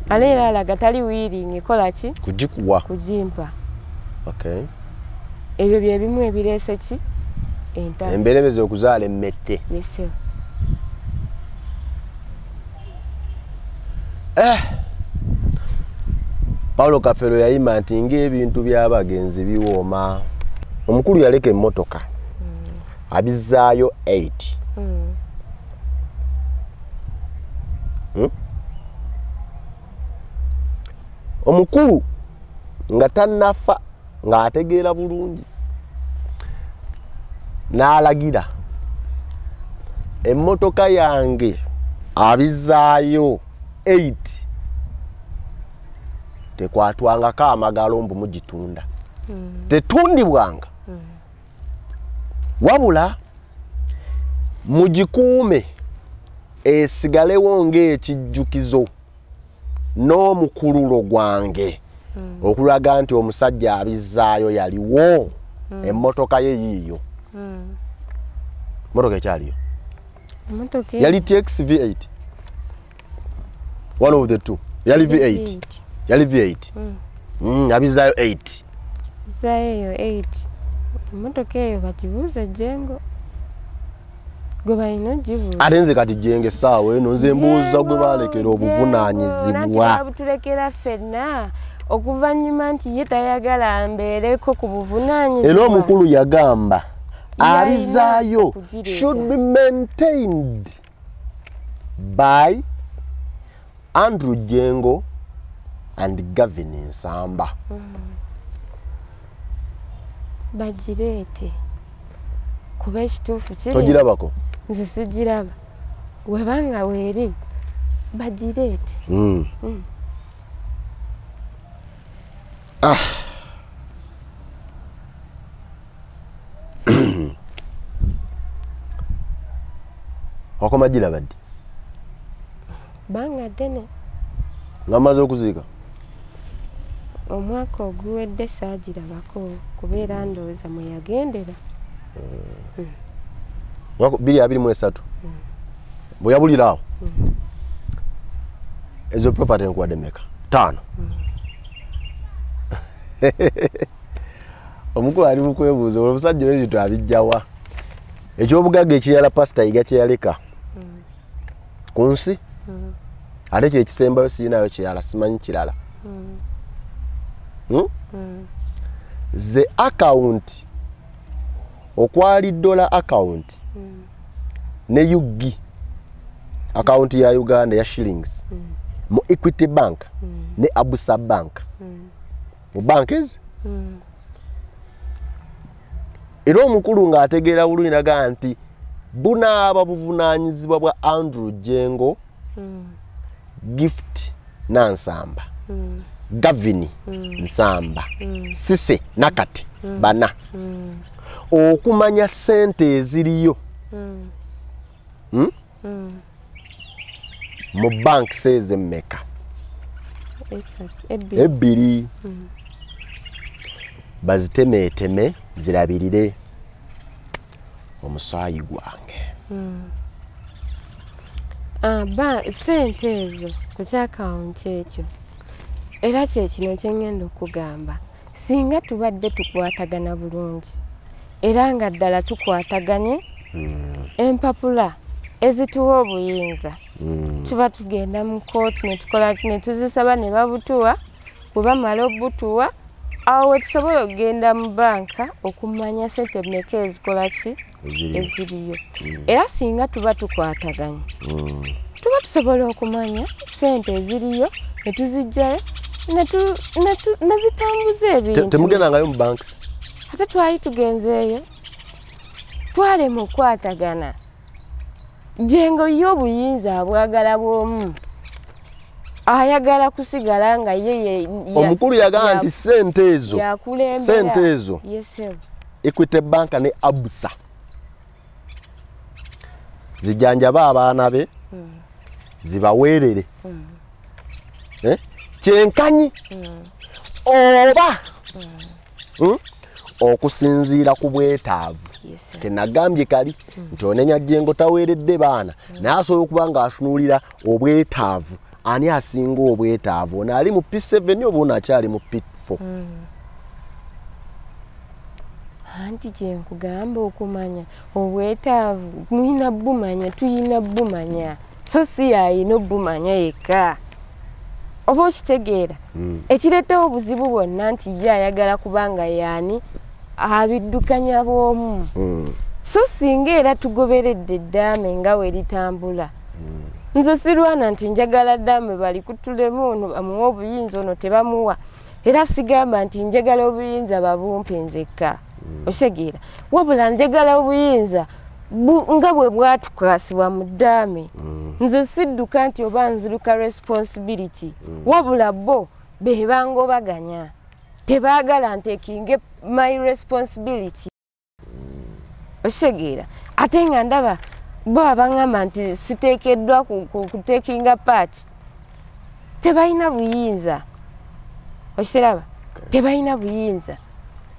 ale era alaga tali wiring ekola ki kugikuwa kugimpa okay. Ebyo bye bimu ebireese ki emberebeze okuzaala emmette yese Paulo Kafero yayima nti ng'ebintu by'abagenzi biwooma omukulu yaleka emmotoka abizzaayo 8 omukulu nga tannafa ng'ategeera bulungi n'alagira emmotoka yange abizzaayo 8 tekwatwangako amagalo mbu mugitunda tetundibwanga wabula mugikuume esigalewo ng'ekijjukizo n'omukululo gwange okulaga nti omusajja abizzaayo yaliwo emmotoka ye yiiyo motoka ekyaliyo yali TX V8 one of the two yali V8 yali V8 abizzaayo 8 zayo 8 motoka eyo bakibuuza jengo gwe balina gibuuza ate nze kati jenge essaawa eno nze mbuuza gwe balekera obuvunaanyizibwa butulekera ffenna okuvannyuma nti ye tayagala mbeereko ku buvunaanyizibwa era omukulu yagamba abizzaayo should be maintained by Andrew Jengo and Gavin Nsamba bagireete kuba ekituufu kiri togirabako nze sigiraba webanga weeri bagireete wakoma giraba ddi banga ddene nga maze okuziika omwaka oguwedde saagirabako kubeera ndowooza mwe yagendera 2023 bwe yabuliraawo ezo property enkuwadde meka 5 omukulu ali mu kwebuuza omusajja w'ebintu abijjawa eky'obugagga ekirala Pasita Yiga kye yaleka ku nsi ate kye kisembayo sirinayo kirala simanyi kirala ze account okwali dollar account ne yugi account ya Uganda ya shillings mu Equity Bank ne Abusa Bank mu bankezi era omukulu ng'ategeera bulungi naga nti bunaaba buvunaanyizibwa bwa Andrew Jengo Gift Nansamba Gavini Nsamba Cissy Nakate bana okumanya sente eziriyo mu bank says mmeka ebbiri bazitemeeteme zirabirire omusaayi gwange sente ezo ku kyakawunti ekyo era kyekino kyengenda okugamba singa tubadde tukwatagana bulungi era nga ddala tukwataganye empapula ezituwa obuyinza tuba tugenda mu kooti ne tukola ki ne tuzisaba ne babutuwa bwe bamala obutuwa awo we tusobola okugenda mu banka okumanya sente mmeka ezikola ki eziriyo era singa tuba tukwataganye tuba tusobola okumanya sente eziriyo ne tuzijjayo ne zitambuza ebintu temugendangayo mu banks ate twali tugenzeeyo twalema okukwatagana Jengo yo obuyinza abwagala bw'omu ayagala kusigala nga ye omukulu yagamba nti sente ezo Equity Bank ne Abusa zijanjaba abaana be zibaweerere kyenkanyi oba okusinziira ku bwetaavu kenagambye kali nti onenya Jengo taweeredde baana naye asobola okuba nga asunuulira obwetaavu ani asinga obwetaavu ono ali mu P7 oba ono akyali mu P4 anti kye nkugamba okumanya obwetaavu mulina bumanya tuyina bumanya so si yayina obumanya yekka oba okitegeera ekireetawo obuzibu bwonna nti ye ayagala kubanga yaani abiddukanya bw'omu so singa era tugoberedde eddaame nga we litambula nze sirwana nti njagala ddaame bali kutulemu ono amuwa obuyinza ono tebamuwa era sigamba nti njagala obuyinza babumpe nzekka osegeera wabula njagala obuyinza nga bwe bwatukwasibwa mu ddaame nze sidduka nti oba nziruka responsibility wabula bo be bangobaganya tebaagala ntekinge my responsibility osegeera ate nga ndaba bo abangamba nti siteekeddwa kutekinga part tebalina buyinza okiraba tebalina buyinza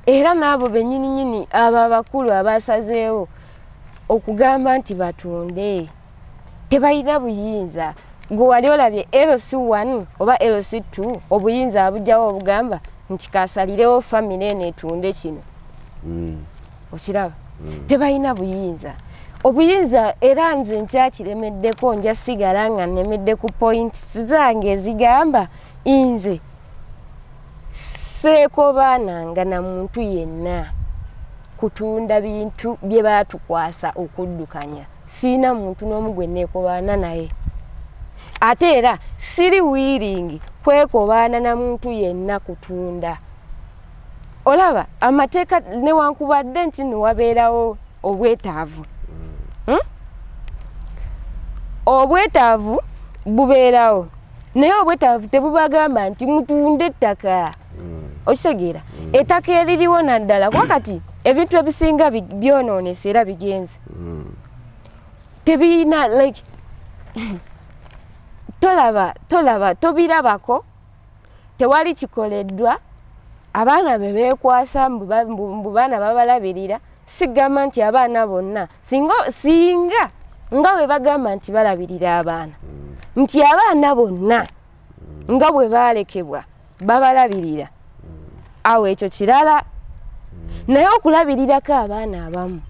era n'abo bennyini abo abakulu abasazeewo okugamba nti batunde tebalina buyinza gwe wali olabye LC1 oba LC2 obuyinza abujjawo obugamba nti kasalirewo famire eno etunde kino okiraba tebalina buyinza obuyinza era nze nkyakiremeddeko nja sigala nga nemedde ku points zange ezigamba nze seekobaananga na muntu yenna kutunda bintu bye baatukwasa okuddukanya siina muntu n'omu gwe neekobaana naye ate era siri wiiringi kwekobaana na muntu yenna kutunda olaba amateeka newankubadde nti newabeerawo obwetaavu obwetaavu bubeerawo naye obwetaavu tebubagamba nti mutunde ettaka okitegeera ettaka eririwo naddala wakati ebintu ebisinga byonoonese era bigenze tebirina like tolaba tobirabako tewali kikoleddwa abaana be beekwasa mbu baana babalabirira sigamba nti abaana bonna singa nga bwe bagamba nti balabirira abaana nti abaana bonna nga bwe balekebwa babalabirira awo ekyo kirala naye okulabirirako abaana abamu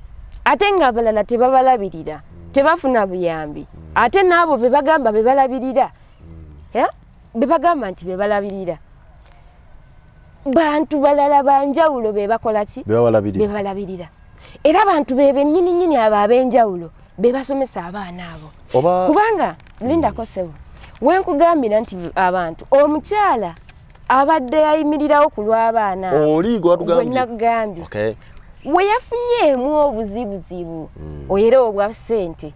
ate nga abalala tebabalabirira tebafuna buyambi ate n'abo be bagamba be balabirira be bagamba nti be balabirira bantu balala banjawulo be bakola ki be balabirira era bantu bebe nnyini abo ab'enjawulo be basomesa abaana abo kubanga linda kosewo wenkugambira nti abantu omukyala abadde yayimirirawo ku lw'abaana gwe we yafunyeemu obuzibuzibu oyera obwa ssente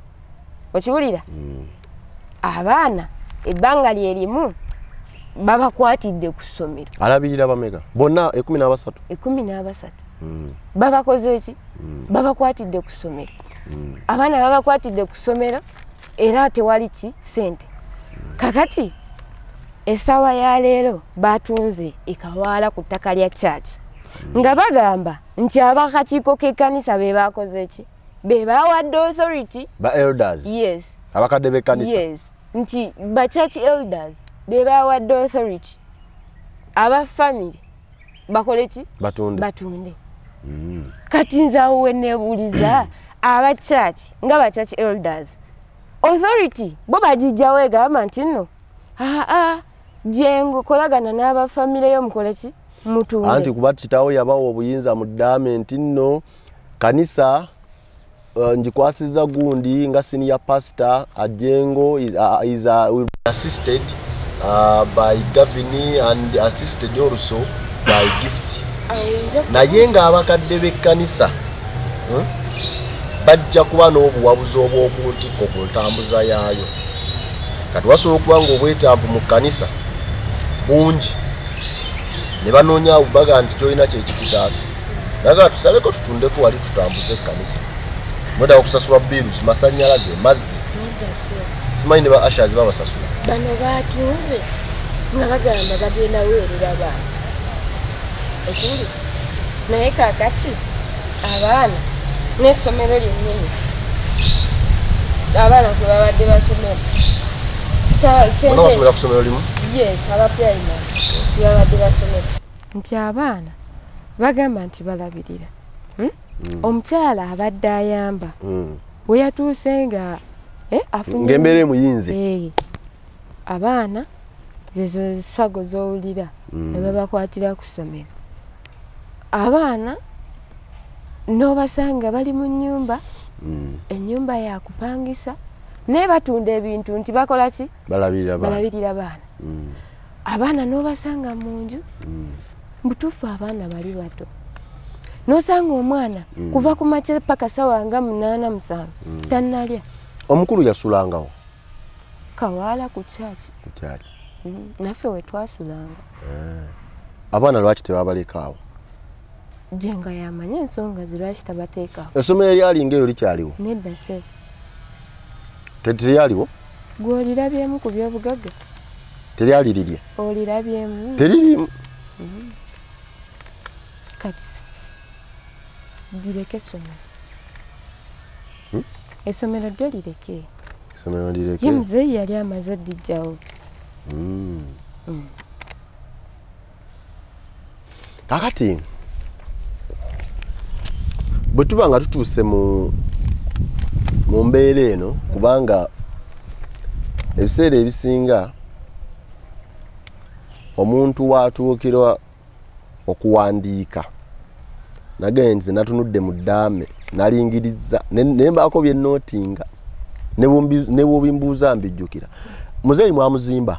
okiwulira abaana ebbanga lyerimu babakwatidde ku ssomero alabirira bameka bonna 13 babakoze ki babakwatidde ku ssomero abaana babakwatidde ku ssomero era tewali ki ssente kakati essaawa ya leero batunze ekawaala ku ttaka lya church nga bagamba nti abakakiiko k'ekkanisa be bakoze ki be bawadde authority ba elders yes abakadde b'ekkanisa yes nti ba church elders be bawadde authority aba family bakole ki batunde kati nzaawo we neebuuliza aba church nga ba church elders authority bo bagijjawo egamba nti nno jengo kolagana n'aba family y'omukole ki mutunde anti kuba kitaawo yabawo obuyinza mu ddaamenti nno kanisa njikwasiza gundi nga senior pastor ajengo is assisted by Gavini and assisted also by Gift naye nga abakadde b'ekkanisa bajja kuba n'obuwabuzi obw'okuntikko ku ntambuza yaayo kati wasobola okuba ng'obwetaavu mu kkanisa bungi ne banoonya baga nti kyolina kyekikutaasa naga tusaleko tutundeko wali tutambuze ekkanisa mweda okusasula bills masannyalaze mazzi simanyi ne ba ashazi babasasula bano batunze nga bagamba bagenda weerera baana ekindi naye kakati abaana n'essomero lyennyini abaana kwe babadde basomera basomera ku ssomero limu yes aba primary kwe babadde basomera nti abaana bagamba nti balabirira omukyala abadde ayamba we yatuuse nga ng'embeera emuyinze abaana zezo swago z'owulira ne babakwatira ku ssomero abaana n'obasanga bali mu nnyumba ennyumba yakupangisa naye batunda ebintu nti bakola ki balabirira baana abaana n'obasanga mu nju butuufu abaana bali bato n'osanga omwana kuva ku makya paka sawa nga 8-7 tannalya omukulu yasulangawo kawaala ku kyaki naffe we twasulanga abaana lwaki tebabalekaawo jenga yamanya ensonga zirwaki tabateekaawo essomero eryalinga eyo likyaliwo nedda sebo teryaliwo gw'olirabyemu ku by'obugagga teryalirirye olirabyemu teririmu kati direke essomero essomero ddyo lireke ye muzeeyi yali amaze oddijjawo kakati bwe tuba nga tutuuse mu mbeera eno kubanga ebiseera ebisinga omuntu watuukirwa okuwandiika nagende nti natunudde mu ddaame nalingiriza ne mbaako bye nootinga ne bw'obimbuuza mbijjukira muzeeyi mwamuzimba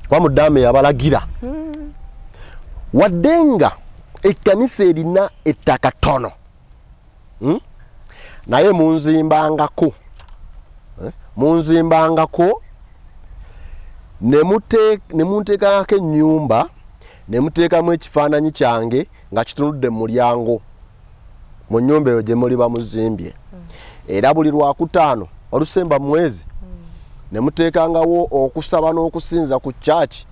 kwa mu ddaame yabalagira wadde nga ekkanisa erina ettaka ttono naye munzimbangako ne munteekako ennyumba ne muteekamu ekifaananyi kyange nga kitunudde mu mulyango mu nnyumba eyo gye muli bamuzimbye era buli lwakutaano olusemba mu mwezi ne muteekangawo okusaba n'okusinza ku kyaki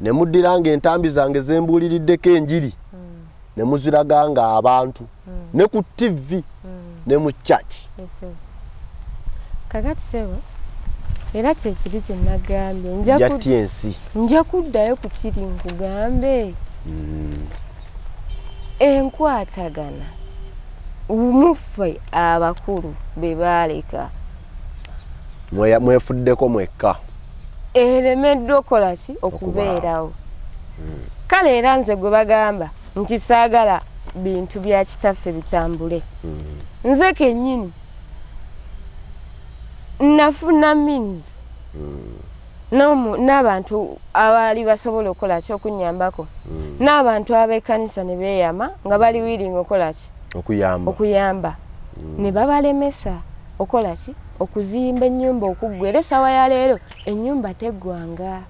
ne muddiranga entambi zange zembuuliriddeko enjiri ne muziraganga abantu ne ku TV ne mu kyaki kakati sebo era kyekiri kye nagambye nja kuddayo ku kiri nkugambe enkwatagana Umufe abakulu bebaleka. Mwefuddeko mwekka. Elemeddwa okola ki okubeerawo. Kale era nze gwe bagamba nti saagala bintu bya kitaffe bitambule. Nze kennyini nafuna means n'abantu abaali basobola okukola ki okunyambako. N'abantu ab'ekkanisa ne beeyama nga bali willing okukola ki okuyamba. Ne babalemesa okukola ki okuzimba ennyumba okuggwera essaawa ya leero ennyumba teggwanga.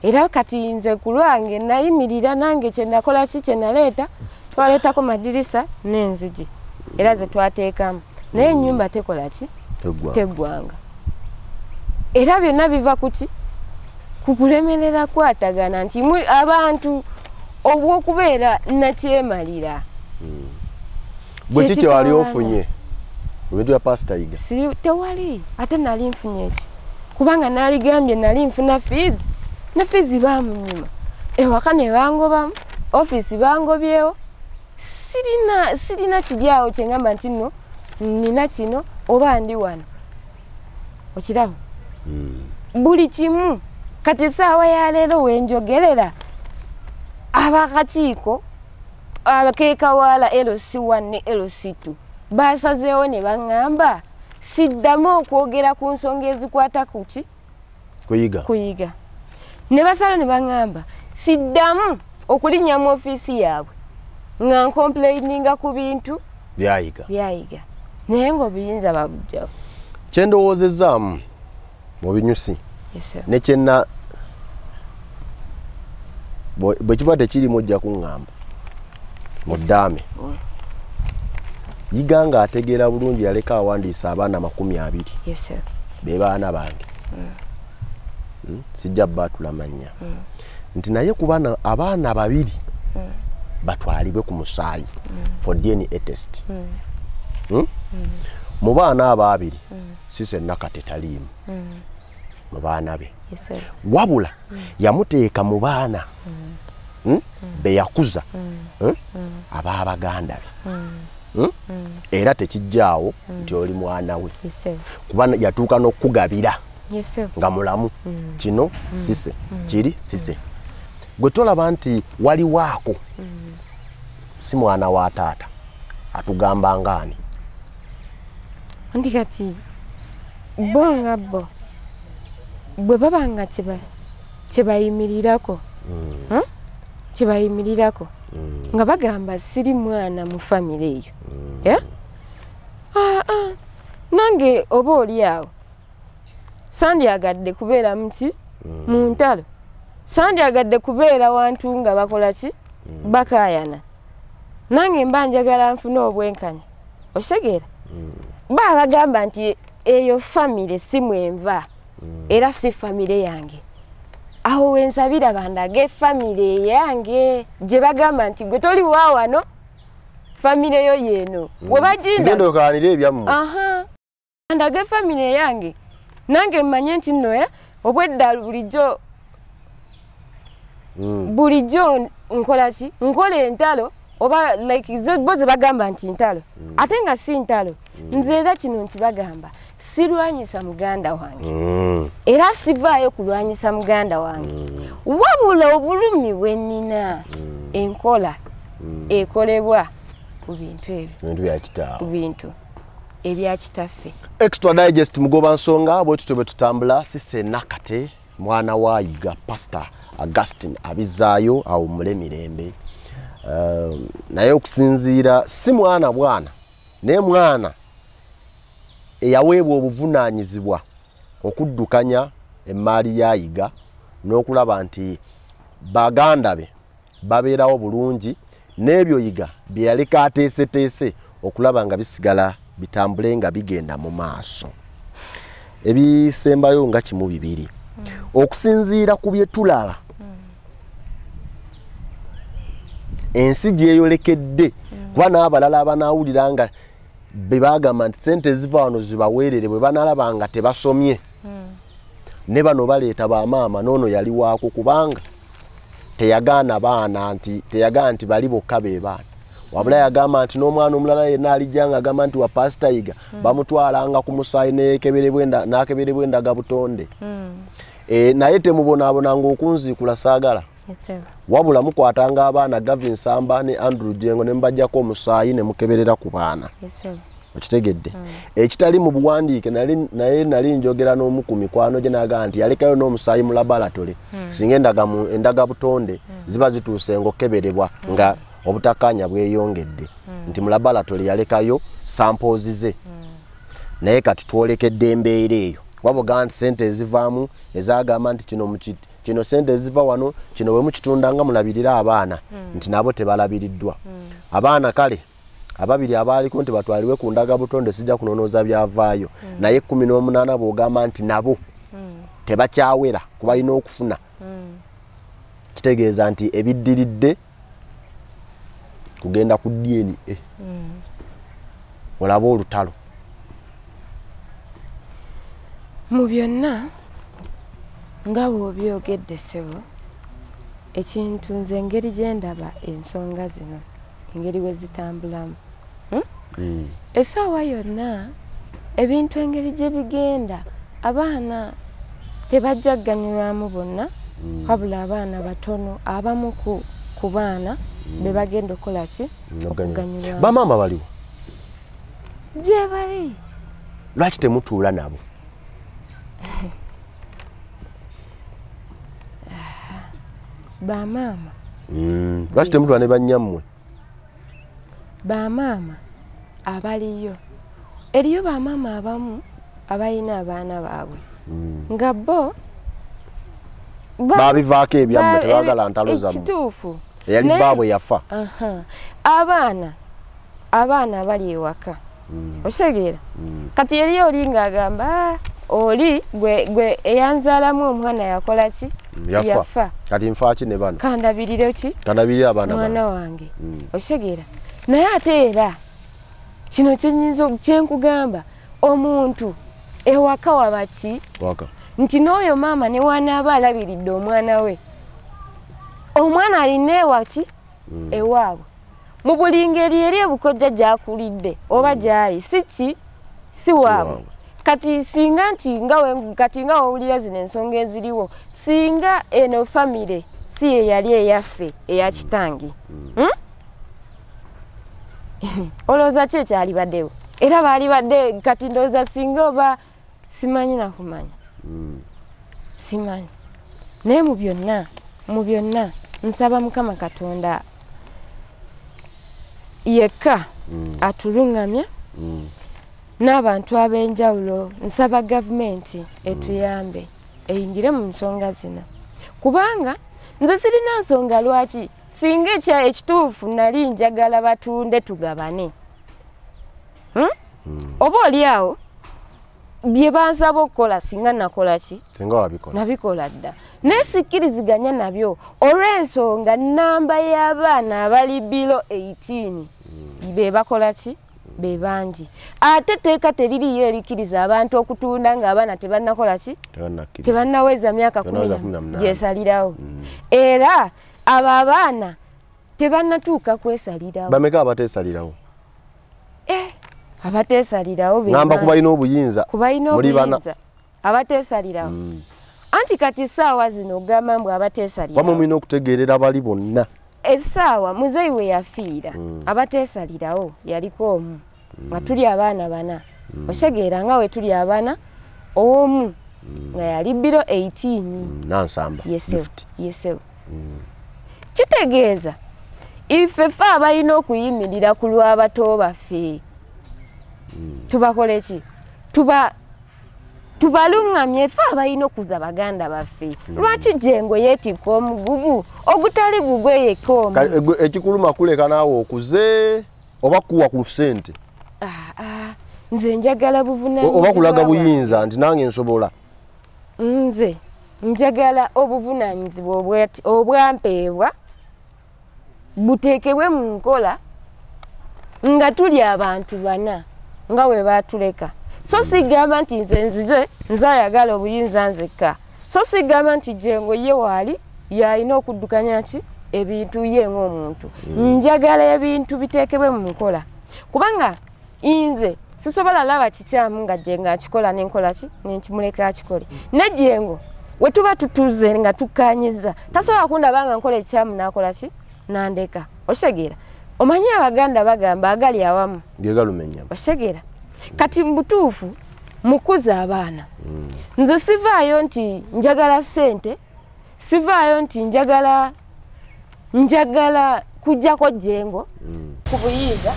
Era kati nze ku lwange nayimirira nange kye nakola ki kye naleeta twaleetako madirisa n'enzigi era ze twateekamu naye ennyumba tekola ki teggwanga. Era byonna biva ku ki ku kulemerera kwatagana nti abantu obw'okubeera nakyemalira. Bwe kiki wali ofunye mu bintu bya Pasita Yiga? Si tewali ate nali nfunye ki kubanga naligambye nali nfuna fees ne fees baamunyuma ewaka ne bangobamu office bangobyewo sirina kijyawo kye ngamba nti nno nina kino oba ndi wano okiraba. Buli kimu kati essaawa ya leero wenjogerera abakakiiko abakeekawala LC1 ne LC2 basazeewo ne baŋŋamba siddamu okwogera ku nsonga ezikwata ku ki kuyiga. Ne basala ne baŋŋamba siddamu okulinnya mu ofiisi yaabwe nga nkomplaininga ku bintu byayiga naye ng'obuyinza babujjawo. Kye ndowoozezaamu mu binyusi ne kyenna bwe kiba tekirimu ojja kuŋŋamba mu ddaame. Yiga nga ategeera bulungi yaleka awandiisa abaana 20 be baana bange. Sijja baatula mannya nti naye kuba abaana 2 batwalibwe ku musaayi for DNA test. Mu baana abo 2 Cissy Nakate taliimu mu baana be wabula yamuteeka mu baana be yakuza ab'abaganda be. Era tekijjaawo nti oli mwana we kuba yatuuka n'okugabira nga mulamu kino Cissy kiri Cissy gwe tolaba nti waliwaako si mwana wa taata atugamba ngaani ndi kati bonga bwe baba nga kyebayimirirako kyebayimirirako nga bagamba siri mwana mu famire eyo nange oba oli awo sandyagadde kubeera muki mu ntalo sandyagadde kubeera wantu nga bakola ki bakaayana nange mba njagala nfune obwenkanya okitegeera bagamba nti eyo famire si mwenva era si famire yange awo wensabira bandage famire yange gye bagamba nti gwe toli wa wano famire yo yeno webajinda ngendo kaanira ebyammwe bandage famire yange nange mmanye nti nno obwedda bulijjo nkola ki nkola entalo oba like boze bagamba nti ntalo ate nga si ntalo nze era kino nkibagamba sirwanyisa muganda wange era sivaayo kulwanyisa muganda wange wabula obulumi bwe nnina enkola ekolebwa ku bintu ebyo ku bintu ebya kitaffe. Extra Digest mugoba nsonga bwe tutyo bwe tutambula. Cissy Nakate mwana wa Yiga Pastor Augustine abizaayo awo mule mirembe. Naye okusinziira si mwana bwana naye mwana eyaweebwa obuvunaanyizibwa okuddukanya emmaali ya Yiga n'okulaba nti baganda be babeerawo bulungi n'ebyo Yiga bye yaleka ateeseteese okulaba nga bisigala bitambule nga bigenda mu maaso. Ebisembayo nga kimu 2 okusinziira ku bye tulaba ensi gyeyolekedde kuba n'abalala abanaawulira nga be bagamba nti sente ziva wano zibaweerere bwe banalaba nga tebasomye ne bano baleeta bamaama n'ono yali waako kubanga teyagaana baana nti teyagaana nti bali bokka be baana wabula yagamba nti n'omwana omulala yenna alijjanga agamba nti wa Pasita Yiga bamutwalanga ku musaayi n'akeberebwa endaga butonde. Naye temubonaabonanga okunziikula saagala. Wabula mukwatanga abaana Gavin Nsamba ne Andrew Jengo ne mbajjako omusaayi ne mukeberera ku baana. Okitegedde. Ekitali mu buwandiike naye nali njogera n'omu ku mikwano gye n'agamba nti yalekayo n'omusaayi mu laboratory singa endaga butonde ziba zituuse ng'okeberebwa nga obutakkaanya bweyongedde nti mu laboratory yalekayo samples ze. Naye kati twolekedde embeera eyo. Waboga nti sente ezivaamu ezagamba nti kino sente eziva wano kino bwe mukitundanga mulabirira abaana nti nabo tebalabiriddwa. Abaana kale ababiri abaaliko nti batwaliwe ku ndaga butonde sijja kunonooza byavaayo. Naye 18 bw'ogamba nti nabo tebakyawera kuba balina okufuna. Kitegeeza nti ebiddiridde kugenda ku DNA. Olaba olutalo. Mu byonna nga bw'obyogedde ssebo, ekintu nze engeri gye ndaba ensonga zino engeri we zitambulamu. Essaawa yonna ebintu engeri gye bigenda abaana tebajjaganyulwamu bonna wabula abaana batono abamu ku baana be bagenda okukola ki okuganyulwamu. Bamaama baliwo gye bali. Lwaki temutuula nabo? Bamaama lwaki temutuula ne bannyammwe? Bamaama abaliyo eriyo bamaama abamu abalina abaana baabwe nga bo babivaako ebyammwe tebaagala ntalo zammwe. Ekituufu eyali baabwe yafa. Abaana bali ewaka osegeera kati eriyo oli ng'agamba oli gwe eyanzaalamu omwana yakola ki yafa kati nfaaki ne bano kandabirire ki kandabirire abaana mwana wange osegeera. Naye ate era kino kyenkugamba omuntu ewaka wabaki nti n'oyo maama ne wanaaba alabiridde omwana we omwana alina ewaki ewaabwe mu buli ngeri eri ebukojja gyakulidde oba gyali si waabwe. Kati singa nti nga wowulira zino ensonga eziriwo singa eno famire si ye yali eyaffe eya kitange olowooza ki ekyalibaddewo era baali badde kati ndowooza singa oba simanyi nakumanya simanyi. Naye mu byonna nsaba Mukama Katonda yekka atulungamye n'abantu ab'enjawulo. Nsaba gavumenti etuyambe eyingire mu nsonga zino kubanga nze sirina nsonga lwaki singa ekituufu nali njagala batunde tugabane. Oba oli awo bye bansaba okukola singa nakola ki nabikola dda naye sikkiriziganya nabyo olw'ensonga nnamba y'abaana abali bilo 18 be bakola ki be bangi ate teeka teririyo erikiriza abantu okutunda ng'abaana tebannakola ki tebannaweza myaka 10 gyesalirawo era abo abaana tebannatuuka kwesalirawo. Bameka abateesalirawo? Abateesalirawo ngamba kubalina obuyinza abateesalirawo anti kati ssaawa zino ogamba mbwe abateesalirawo bamwe mulina okutegeerera bali bonna. Essaawa muzeeyi we yafiira abateesalirawo yaliko omu nga tuli abaana 4 osegeera nga we tuli abaana omu nga yali bilo 18 nansamba yesewo. Kitegeeza ifefe abalina okuyimirira ku lw'abato baffe tubakole ki tubalungamye ffe abalina okuza baganda baffe. Lwaki Jengo yeetikka omugugu ogutali gugwe yekka omu? Ekikuluma kuleka naawe okuze oba kuwa ku ssente? Nze njagala buvunaanyizibwa oba kulaga buyinza nti nange nsobola. Nze njagala obuvunaanyizibwa obwampeebwa buteekebwe mu nkola nga tuli abantu 4 nga we baatuleka. So sigamba nti nze nzayagala obuyinza nzekka. So sigamba nti Jengo ye waali yalina okuddukanya ki ebintu ye ng'omuntu njagala ebintu biteekebwe mu nkola kubanga inze sisobola laba kikyamu nga Jengo akikola n'enkola ki n'enkimuleka akikole ne Jengo we tuba tutuze nga tukanyiza tasobola kundaba nga nkola ekyamu n'akola ki n'andeka osegeera omanyi Abaganda bagamba agali awamu byegalumenya osegeera kati mbutuufu mukuza abaana nze sivaayo nti njagala ssente sivaayo nti njagala kujjako Jengo ku buyinza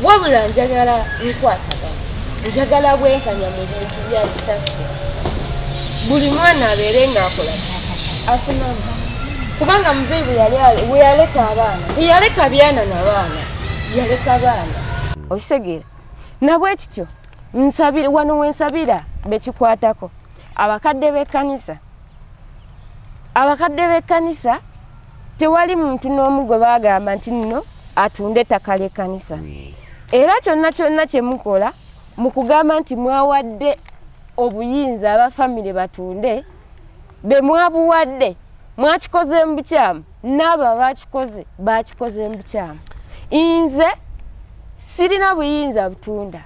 wabula njagala nkwatagana njagala bwenkanya mu bintu bya kitaffe buli mwana abeere ng'akola afunamu kubanga muzeeyi bwe yaleka abaana teyaleka byana n'abaana yaleka baana okitegeera nabwe kityo nsabira wano wensabira bekikwatako abakadde b'ekkanisa tewali muntu n'omu gwe baagamba nti nno atunde ettaka ly'ekkanisa era kyonna kye mukola mu kugamba nti mwawadde obuyinza abafamire batunde be mwabuwadde mwakikoze mu bukyamu n'abo bakikoze mu bukyamu inze sirina buyinza butunda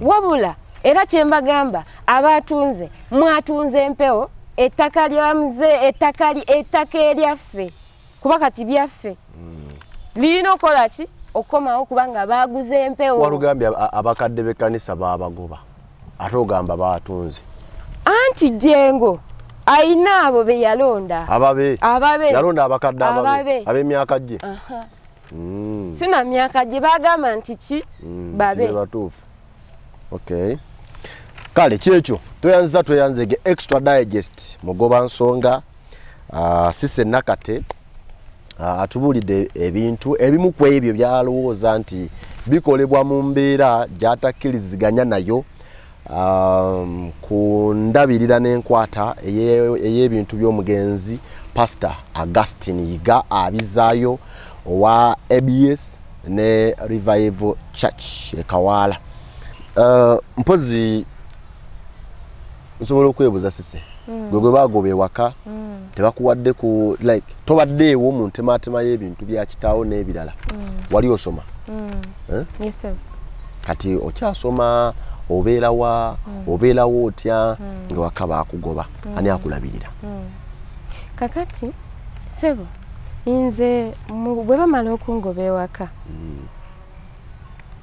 wabula era kye mbagamba abatunze mwatunze empewo ettaka lya muze ettaka eryaffe kuba kati byaffe lirina okola ki okomawo kubanga baguze empewo walugambye abakadde b'ekkanisa babagoba ate ogamba batunze anti Jengo ayina abo be yalonda ababe yalonda abakadde ab'emyaka gye sina myaka gye bagamba nti ki babe batuufu okay kale kyekyo tweyanzege extra digest mugoba nsonga Cissy Nakate atubulidde ebintu ebimu ku ebyo byalowooza nti bikolebwa mu mbeera gy'atakkiriziganya nayo ku ndabirira n'enkwata ey'ebintu by'omugenzi Pasita Yiga abizaayo owa ABS ne Revival Church Kawaala. Mpozi nsobola okwebuuza Cissy gwe bagoba ewaka tebakuwadde ku like tobaddeewo mu ntemaatema y'ebintu bya kitaawo n'ebirala wali osoma yes sir kati okyasoma obeerawa obeerawo otya nga waka baakugoba ani akulabirira kakati sebo inze bwe bamala okungoba ewaka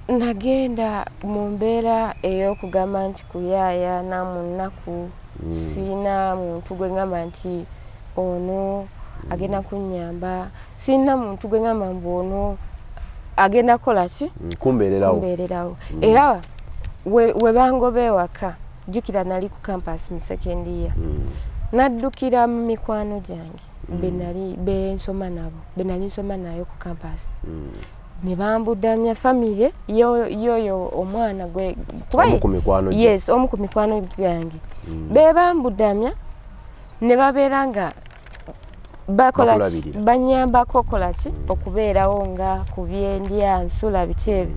nagenda mu mbeera ey'okugamba nti kuyaaya na mu nnaku siina muntu gwe ngamba nti ono agenda kunnyamba siina muntu gwe ngamba mbu ono agenda kukola ki kumbeererawo era we bangoba ewaka jjukira nali ku campus mu second year naddukira mu mikwano gyange be nali nsoma nayo ku campus ne bambudamya famire yoyo omwana gwe yes omu ku mikwano gyange be bambudamya ne babeera nga bakola banyambako kola ki okubeerawo nga ku byendya nsula biki ebyo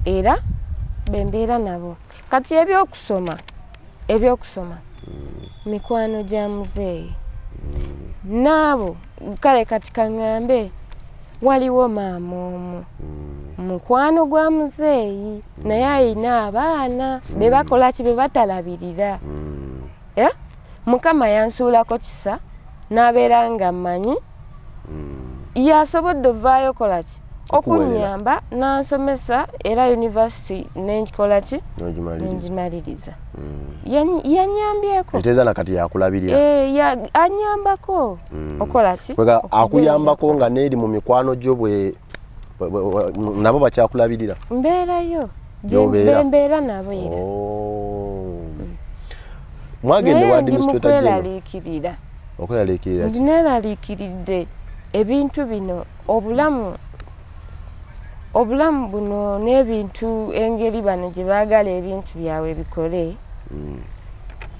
era bembeera nabo kati ebyokusoma mikwano gya muzeeyi naabo kale kati kaŋŋambe waliwo maama omu mukwano gwa muzeeyi naye ayina abaana be bakola ki be batalabirira mukama yansuulako kisa n'abeera nga mmanyi yasobodde ovaayo kola ki okunnyamba n'ansomesa era university n'ekikola ki n'engimaliriza yanyambyeko eteeza nakati yakulabirira anyambako okola ki akuyambako nga n'eri mu mikwano gyo bwe nabo bakyakulabirira mbeerayo bembeera nabo era mwagende wa administrator general okweraliikirira ndineeraliikiridde ebintu bino obulamu buno n'ebintu engeri bano gye baagala ebintu byabwe bikole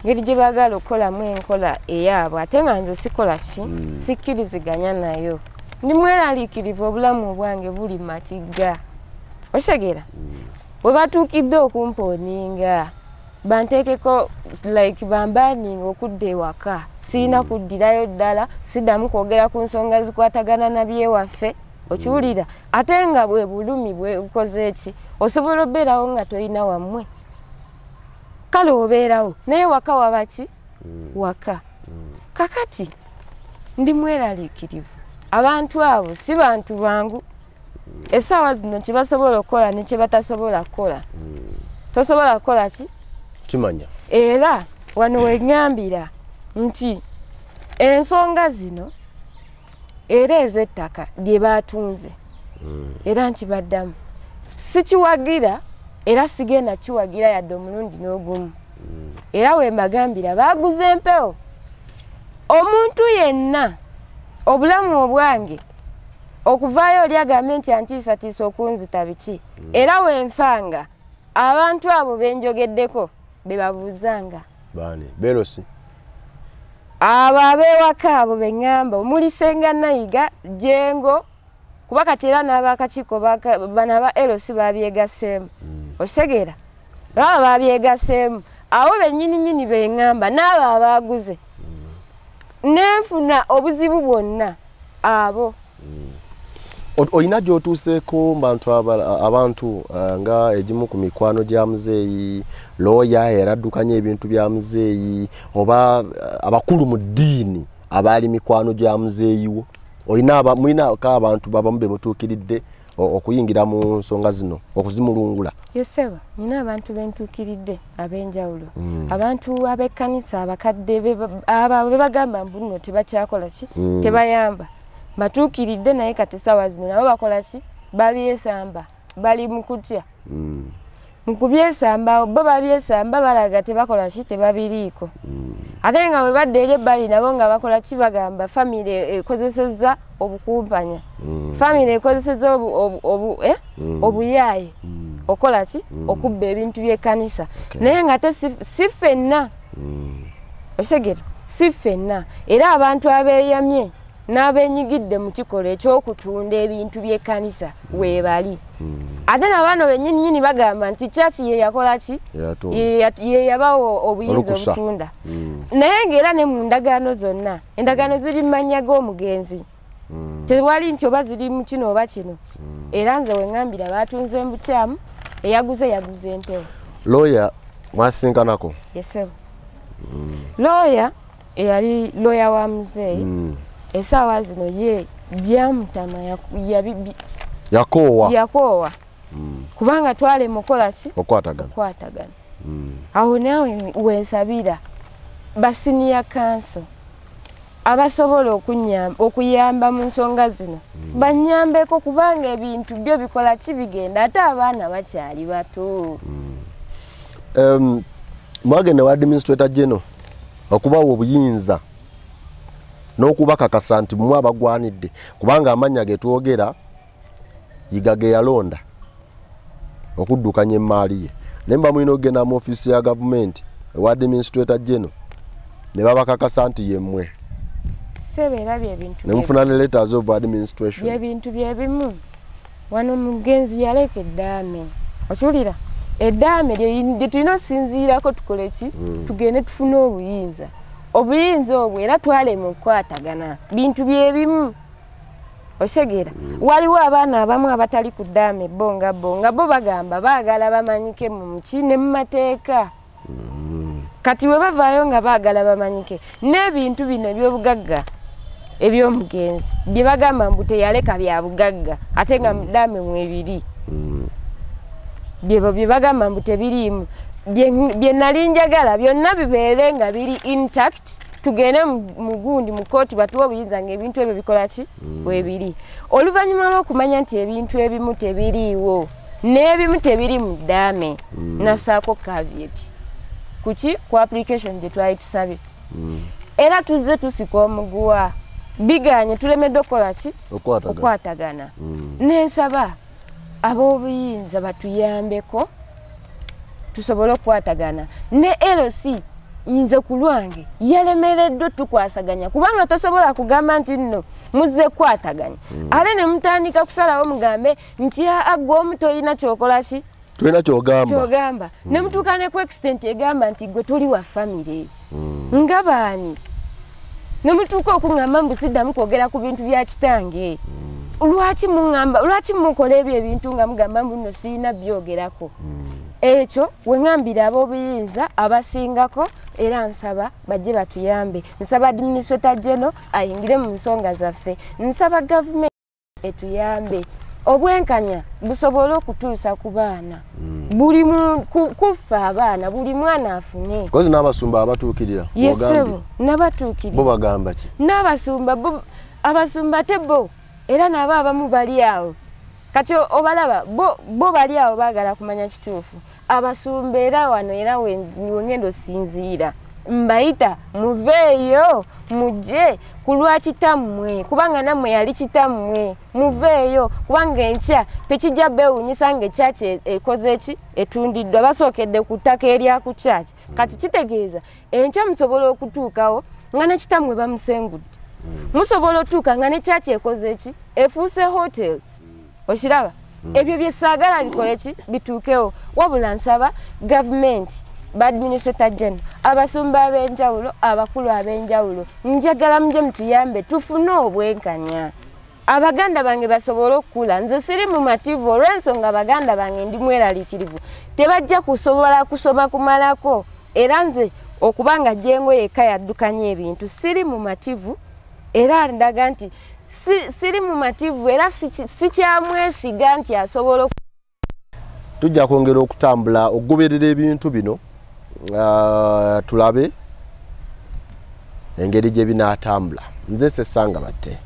ngeri gye baagala okukolamu enkola eyaabwe ate nga nze sikola ki sikkiriziganya nayo ndi mweraliikirivu obulamu obwange buli matigga okitegera bwe batuukidde okumpooninga banteekeko like bambaning okudde waka sina kuddirayo ddala siddamu kwogera ku nsonga zikwatagana nabyewaffe okiwulira ate nga bwe bulumi bwe ukoze eki osobola obeerawo nga tolina wammwe kale obeerawo naye waka wabaki waka kakati ndi mweraliikirivu abantu abo si bantu bangu essaawa zino kye basobola okukola ne kye batasobola kukola tosobola kukola ki kimanya era wano weŋŋambira nti ensonga zino era ez'ettaka lye baatunze era nkibaddamu sikiwagira era sigenda kiwagira yadde omulundi n'ogumu era we mbagambira baaguze empewo omuntu yenna obulamu obwange okuvaayo oli agambe nti antiisatiisa okunzita biki era wenfanga abantu abo benjogeddeko be babuuzanga baani berosi abo ab'ewaka abo be ŋŋamba omuli Ssenga Yiga Jengo kuba kati era n'abakakiiko bano aba erosi babyegaseemu okitegeera baba babyegaseemu abo bennyini be ŋŋamba n'abo abaaguze nenfuna obuzibu bwonna abo olina gy'otuuseeko abantu nga egimu ku mikwano gya muzeeyi looya eraddukanya ebintu bya muzeeyi oba abakulu mu ddiini abaali mikwano gya muzeeyiwo mulinako abantu babamu be mutuukiridde okuyingira mu nsonga zino okuzimulungula yeseba nina abantu bentuukiridde ab'enjawulo abantu ab'ekkanisa abakadde be bagamba mbuno tebakyakola ki tebayamba batuukiridde naye kati ssaawa zino nabo bakola ki babyesamba bali mu kutya mu kubyesamba bo babyesamba balaga tebakola ki tebabiriiko ate nga bwe badde eri ebbali nabo nga bakola ki bagamba famire ekozesezza obukumpanya famire ekozesezza obuyaaye okola ki okubba ebintu by'ekkanisa naye nga te si ffenna otegera si ffenna era abantu abeeyamye n'abenyigidde mu kikolwa eky'okutunda ebintu by'ekkanisa weebali ate nabano bennyini bagamba nti kyaki ye yakola ki ye yabawo obuyinza obutunda naye ng'era ne mu ndagaano zonna endagaano ziri mu mannya g'omugenzi tewali nti oba ziri mu kino oba kino era nze weŋŋambira baatunze mu bukyamu eyaguze empewo looya mwasinkanako yesebo looya eyali looya wa muzeeyi essaawa zino ye byamutama yakoowa kubanga twale mukola ki okwatagana awo naawe wensabira basiniya kanso abasobola okuyamba mu nsonga zino banyambeko kubanga ebintu byo bikola ki bigenda ate abaana bakyali bato mwagenda wa administrator general okubawa obuyinza n'okubakakasa nti mmwe abagwanidde kubanga amannya getwogera Yiga ge yalonda okuddukanya emmaali ye naye mba mulina okugenda mu ofiisi ya gavumenti ewa administrator general ne babakakasa nti yemmwe ne mufuna ne letters of administration ebintu byebimu wano mugenzi yaleka eddaame okiwulira eddaame lye tulina osinziirako tukole ki tugende tufune obuyinza obwo era twalema okukwatagana bintu byebimu osegeera waliwo abaana abamu abatali ku ddaame bo bagamba baagala bamanyike mu muki ne mu mateeka kati we bavaayo nga baagala bamanyike n'ebintu bino eby'obugagga eby'omugenzi bye bagamba mbu teyaleka bya bugagga ate nga mu ddaame mwebiri bye bagamba mbu tebiriimu bye nali njagala byonna bibeere nga biri intact tugende mu gundi mu kooti batuwa obuyinza ng'ebintu ebyo bikola ki webiri oluvannyuma lw'okumanya nti ebintu ebimu tebiriiwo n'ebimu tebiri mu ddaame nasaako caveat kuki ku application gye twali tusabye era tuzze tusika omuguwa biganye tulemeddwe okukola ki okwatagana n'ensaba ab'obuyinza batuyambeko tusobole okukwatagana ne LC yinze ku lwange yalemereddwa tukwasaganya kubanga tosobola kugamba nti nno muzze kwataganya ate ne mutandika kusalawo mugambe nti agwa omu tolina kyokola ki tulina kyogamba ne mutuukane ku extent egamba nti gwe tuli wa family nga baani ne mutuuka okuŋŋamba mbusiddamu kwogera ku bintu bya kitange lwaki muŋŋamba lwaki mukola ebyo ebintu nga mugamba mbuno sirina byogerako ekyo we ŋŋambira ab'obuyinza abasingako era nsaba bajje batuyambe nsaba administrator general ayingire mu nsonga zaffe nsaba gavumenti etuyambe obwenkanya busobole okutuusa ku baana buli kufa abaana buli mwana afune kozi n'abasumba abatuukirira yesebo n'abatuukirira bo bagamba ki n'abasumba abasumba tebo era nabo abamu bali awo kati obalaba bo bali awo baagala kumanya kituufu abasumba era wano era wengendo sinziira mbayita muveeyo mujje ku lwa kitammwe kubanga nammwe yali kitammwe muveeyo kubanga enkya tekijja beewuunyisa ng'ekyaki ekoze eki etundiddwa basookedde ku ttaka erya ku kyaki kati kitegeeza enkya musobola okutuukawo nga ne kitammwe bamusengudde musobola otuuka nga ne kyaki ekoze eki efuuse hotel okiraba ebyo bye saagala bikole ki bituukewo wabula nsaba gavumenti badministrator general abasumba ab'enjawulo abakulu ab'enjawulo njagala muje mutuyambe tufune obwenkanya abaganda bange basobole okukula nze siri mu mativu olw'ensonga baganda bange ndi mweraliikirivu tebajja kusobola kusoma kumalako era nze okubanga jengo yekka yaddukanya ebintu siri mu mativu era ndaga nti siri mu mativu era sikyamwesiga nti asobola tujja kwongera okutambula okugoberera ebintu bino tulabe engeri gye binaatambula nze Sesanga Batte.